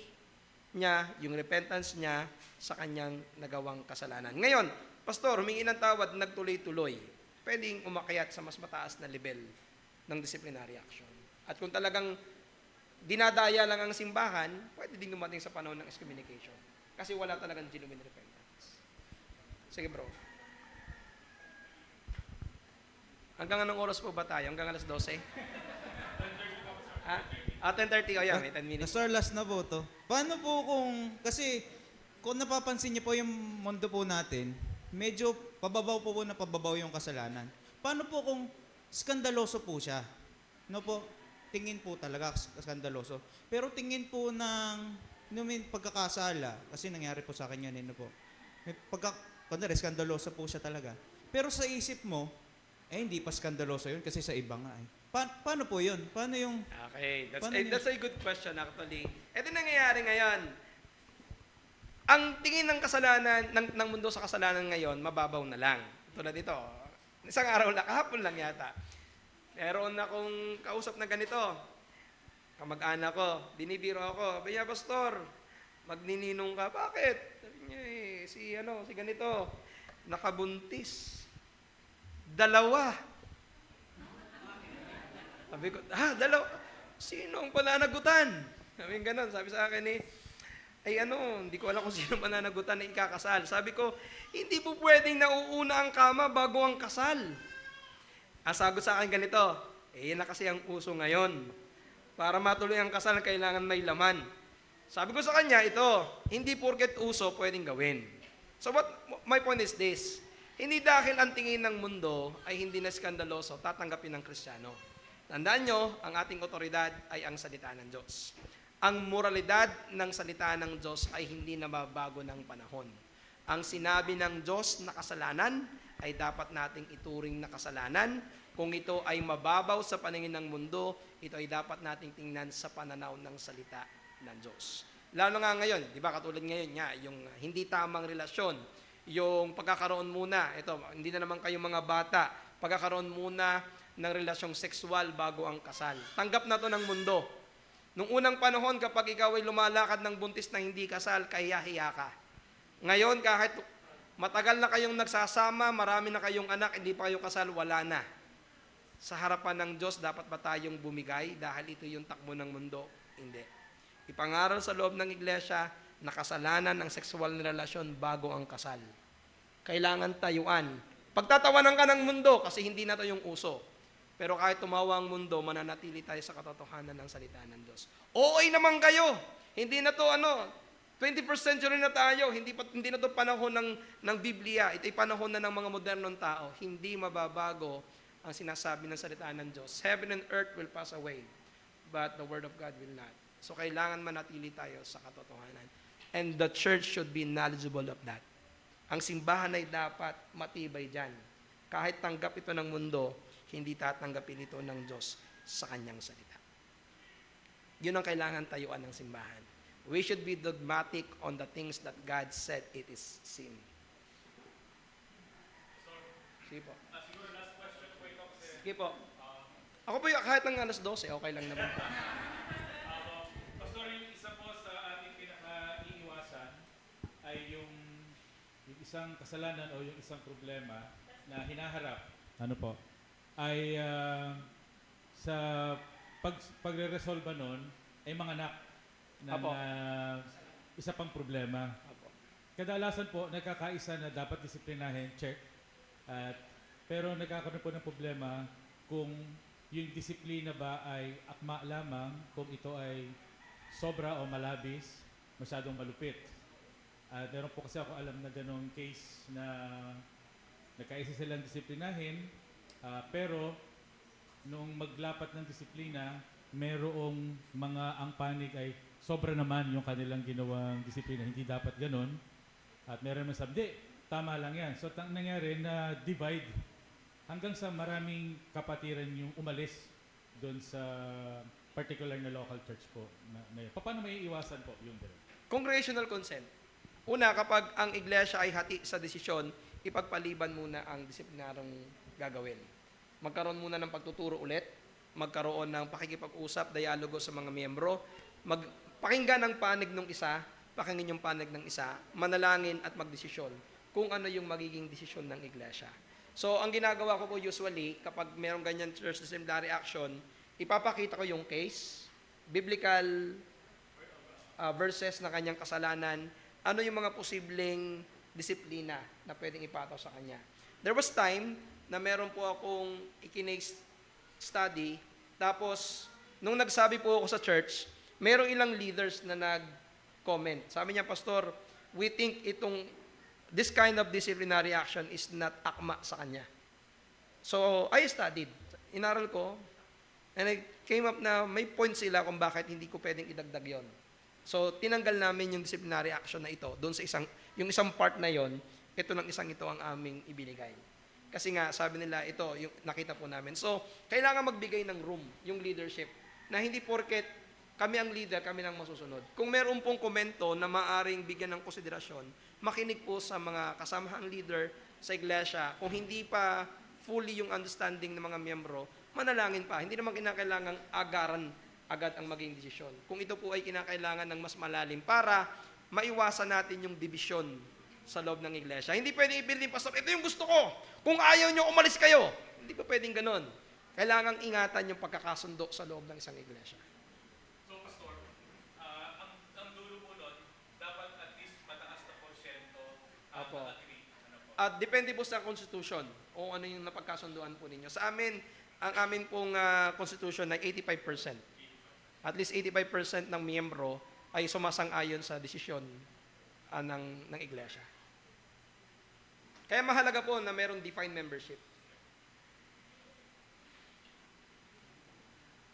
niya, yung repentance niya sa kanyang nagawang kasalanan. Ngayon, Pastor, humingi ng tawad, nagtuloy-tuloy. Pwedeng umakyat sa mas mataas na level ng disciplinary action. At kung talagang dinadaya lang ang simbahan, pwede din dumating sa panahon ng excommunication. Kasi wala talagang genuine repentance. Sige bro. Hanggang anong oras po ba tayo? Hanggang alas 12? 10:30. O yan, may 10 minutes. Pastor, last na po to. Paano po kasi kung napapansin niyo po yung mundo po natin, medyo pababaw po na pababaw yung kasalanan. Paano po kung skandaloso po siya? No po, tingin po talaga skandaloso. Pero tingin po may pagkakasala, kasi nangyari po sa akin yun, no po. Kundi skandaloso po siya talaga. Pero sa isip mo, hindi pa skandaloso yun kasi sa iba nga eh. Paano po yun? Paano yung... Okay, Paano that's a good question actually. Ito nangyayari ngayon. Ang tingin ng kasalanan, ng mundo sa kasalanan ngayon, mababaw na lang. Tulad dito, isang araw lang, kahapon lang yata. Meron akong kausap na ganito. Kamag-anak ko, binibiro ako, "Baya Pastor, magnininong ka." "Bakit?" Sabi niya si ganito, nakabuntis. 2. Sabi ko, 2? Sino ang pananagutan? Sabi ganon, sabi sa akin hindi ko alam kung sino pananagutan na ikakasal. Sabi ko, hindi po pwedeng nauuna ang kama bago ang kasal. Ang sagot sa akin ganito, yan na kasi ang uso ngayon. Para matuloy ang kasal, kailangan may laman. Sabi ko sa kanya, hindi porket uso pwedeng gawin. So my point is this, hindi dahil ang tingin ng mundo ay hindi na skandaloso, tatanggapin ng Kristiyano. Tandaan nyo, ang ating otoridad ay ang salita ng Diyos. Ang moralidad ng salita ng Diyos ay hindi na mabago ng panahon. Ang sinabi ng Diyos na kasalanan ay dapat nating ituring na kasalanan. Kung ito ay mababaw sa paningin ng mundo, ito ay dapat nating tingnan sa pananaw ng salita ng Diyos. Lalo nga ngayon, di ba, katulad ngayon nga, yung hindi tamang relasyon, yung pagkakaroon muna, hindi na naman kayo mga bata, pagkakaroon muna ng relasyong sexual bago ang kasal. Tanggap na to ng mundo. Nung unang panahon, kapag ikaw ay lumalakad ng buntis na hindi kasal, kahiya-hiya ka. Ngayon, kahit matagal na kayong nagsasama, marami na kayong anak, hindi pa kayo kasal, wala na. Sa harapan ng Diyos, dapat ba tayong bumigay dahil ito yung takbo ng mundo? Hindi. Ipangaral sa loob ng iglesia na kasalanan ng sexual na relasyon bago ang kasal. Kailangan tayuan. Pagtatawanan ka ng mundo kasi hindi na to yung uso. Pero kahit tumawa ang mundo, mananatili tayo sa katotohanan ng salita ng Diyos. Okay naman kayo. Hindi na to 21st century na tayo. Hindi na to panahon ng Biblia. Ito'y panahon na ng mga modernong tao. Hindi mababago ang sinasabi ng salita ng Diyos. Heaven and earth will pass away, but the word of God will not. So kailangan manatili tayo sa katotohanan. And the church should be knowledgeable of that. Ang simbahan ay dapat matibay dyan. Kahit tanggap ito ng mundo, hindi tatanggapin ito ng Diyos sa kanyang salita. Yun ang kailangan tayuan ng simbahan. We should be dogmatic on the things that God said it is sin. Sige po. Siguro last question po ito kasi Sige po. Ako po kahit ng alas 12, okay lang naman po. Pastor, yung isa po sa ating pinaka-iiwasan Ay yung isang kasalanan o yung isang problema na hinaharap, ay sa pagre-resolve nun, ay manganak ng Apo. isa pang problema. Apo. Kadalasan po, nagkakaisa na dapat disiplinahin, check. At Pero nagkakaroon po ng problema kung yung disiplina ba ay akma lamang, kung ito ay sobra o malabis, masyadong malupit. Meron po kasi ako alam na ganong case na nagkaisa silang disiplinahin, pero nung maglapat ng disiplina, merong mga ang panig ay sobra naman yung kanilang ginawang disiplina. Hindi dapat ganon. At meron man sabi, tama lang yan. So nangyari na divide hanggang sa maraming kapatiran yung umalis doon sa particular na local church po. Na paano may iwasan po yung gano'n? Congregational consent. Una, kapag ang iglesia ay hati sa desisyon, ipagpaliban muna ang disiplinarong gagawin. Magkaroon muna ng pagtuturo ulit, magkaroon ng pakikipag-usap, dialogo sa mga miyembro, pakinggan ang panig ng isa, pakinggan yung panig ng isa, manalangin at magdesisyon kung ano yung magiging desisyon ng iglesia. So, ang ginagawa ko po usually, kapag merong ganyan church disciplinary action, ipapakita ko yung case, biblical verses na kanyang kasalanan, ano yung mga posibleng disiplina na pwedeng ipataw sa kanya. There was time na meron po akong ikinase study, tapos, nung nagsabi po ako sa church, merong ilang leaders na nag-comment. Sabi niya, Pastor, we think this kind of disciplinary action is not akma sa kanya. So, I studied. Inaral ko, and I came up na may point sila kung bakit hindi ko pwedeng idagdag yon. So, tinanggal namin yung disciplinary action na ito. Doon sa yung isang part na yon, ito ng isang ito ang aming ibinigay. Kasi nga, sabi nila, ito, yung nakita po namin. So, kailangan magbigay ng room, yung leadership, na hindi porket kami ang leader, kami lang masusunod. Kung meron pong komento na maaring bigyan ng konsiderasyon, makinig po sa mga kasamahang leader sa iglesia. Kung hindi pa fully yung understanding ng mga miyembro, manalangin pa. Hindi naman kinakailangang agaran agad ang maging desisyon. Kung ito po ay kinakailangan ng mas malalim para maiwasan natin yung division sa loob ng iglesia. Hindi pwedeng i-building, Pastor, ito yung gusto ko. Kung ayaw nyo, umalis kayo. Hindi pa pwedeng ganun. Kailangang ingatan yung pagkakasundo sa loob ng isang iglesia. So, Pastor, ang dulo po nun, dapat at least mataas na porsyento ang Apo. agree. Ano po? At depende po sa constitution o ano yung napagkasunduan po ninyo. Sa amin, ang amin pong constitution ay 85%. At least 85% ng miyembro ay sumasang-ayon sa desisyon ng iglesia. Kaya mahalaga po na mayroong defined membership.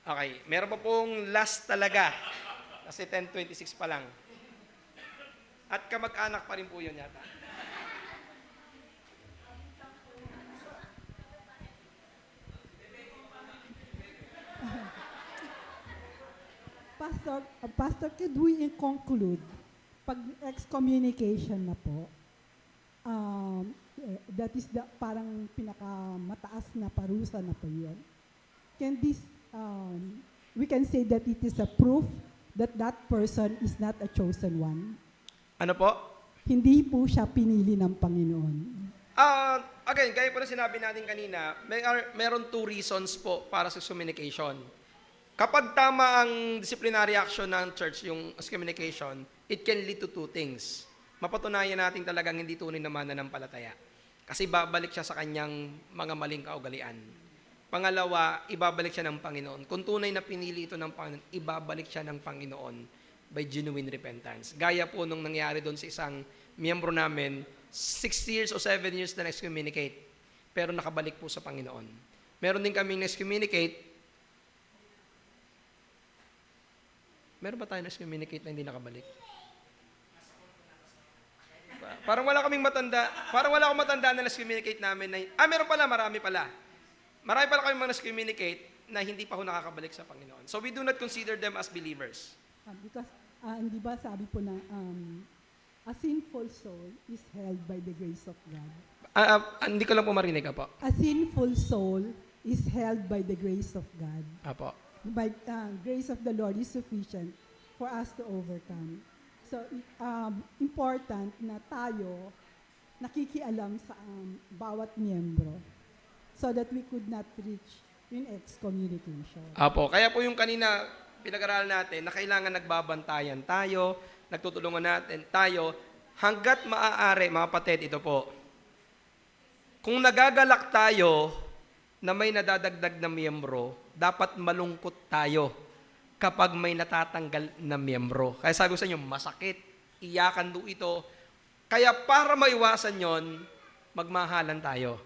Okay, meron pa pong last talaga. Kasi 10:26 pa lang. At kamag-anak pa rin po yun yata. Pastor, could we conclude, pag excommunication na po, that is parang pinakamataas na parusa na po yun. Can this, we can say that it is a proof that that person is not a chosen one? Ano po? Hindi po siya pinili ng Panginoon. Again, gaya po na sinabi natin kanina, meron two reasons po para sa excommunication. Kapag tama ang disciplinary action ng church, yung excommunication, it can lead to two things. Mapatunayan natin talagang hindi tunay na mananampalataya. Kasi babalik siya sa kanyang mga maling kaugalian. Pangalawa, ibabalik siya ng Panginoon. Kung tunay na pinili ito ng Panginoon, ibabalik siya ng Panginoon by genuine repentance. Gaya po nung nangyari doon sa isang miyembro namin, 6 years o 7 years na excommunicate, pero nakabalik po sa Panginoon. Meron din kaming excommunicate. Meron ba tayo excommunicate na hindi nakabalik? Parang wala kaming matanda. Parang wala akong matanda na excommunicate namin. Meron pala, marami pala. Marami pala kaming mga excommunicate na hindi pa ho nakakabalik sa Panginoon. So we do not consider them as believers. Because, hindi ba sabi po na, a sinful soul is held by the grace of God. Hindi ko lang po marinig, Apo. A sinful soul is held by the grace of God. Apo. By grace of the Lord is sufficient for us to overcome. So, important na tayo nakikialam sa bawat miyembro so that we could not reach in excommunication. Apo. Kaya po yung kanina pinag-aralan natin na kailangan nagbabantayan tayo, nagtutulungan natin tayo, hanggat maaari, mga kapatid, ito po, Kung nagagalak tayo na may nadadagdag na miyembro, dapat malungkot tayo kapag may natatanggal na miyembro. Kaya sabi ko sa inyo, masakit, iyakan do ito. Kaya para maiwasan yon, magmahalan tayo,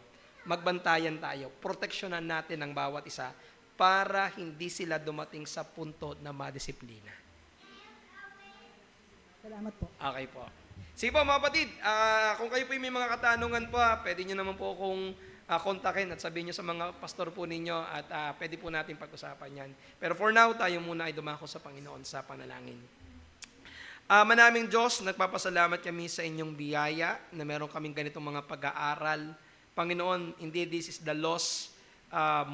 magbantayan tayo, proteksyonan natin ang bawat isa para hindi sila dumating sa punto na madisiplina. Salamat po. Okay po. Sige po mga kapatid, kung kayo po may mga katanungan po, pwede nyo naman po akong kontakin at sabihin nyo sa mga pastor po ninyo at pwede po natin pag-usapan yan. Pero for now, tayo muna ay dumako sa Panginoon sa panalangin. Manaming Diyos, nagpapasalamat kami sa inyong biyaya na meron kaming ganitong mga pag-aaral. Panginoon, indeed this is the lost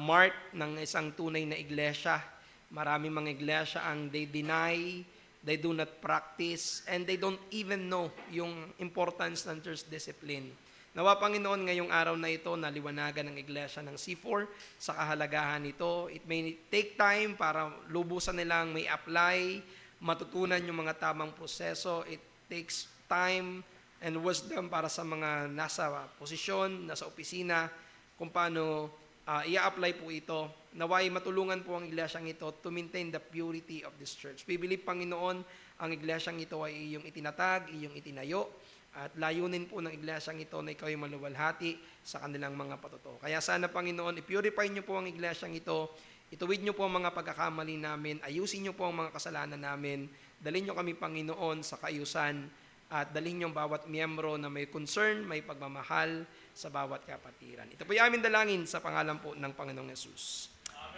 mark ng isang tunay na iglesia. Maraming mga iglesia ang they deny, they do not practice, and they don't even know yung importance ng church discipline. Nawa Panginoon, ngayong araw na ito, naliwanagan ng iglesia ng C4 sa kahalagahan nito. It may take time para lubusan nilang may apply, matutunan yung mga tamang proseso. It takes time and wisdom para sa mga nasa posisyon, nasa opisina, kung paano i-apply po ito. Naway matulungan po ang iglesyang ito to maintain the purity of this church. We believe, Panginoon, ang iglesyang ito ay iyong itinatag, iyong itinayo, at layunin po ng iglesyang ito na ikaw ay maluwalhati sa kanilang mga patuto. Kaya sana, Panginoon, i-purify niyo po ang iglesyang ito, ituwid niyo po ang mga pagkakamali namin, ayusin niyo po ang mga kasalanan namin, dalhin niyo kami, Panginoon, sa kaayusan, at dalhin niyo ang bawat miyembro na may concern, may pagmamahal sa bawat kapatiran. Ito po yung aming dalangin sa pangalan po ng Panginoong Yesus.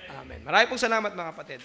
Amen. Maraming pong salamat mga kapatid.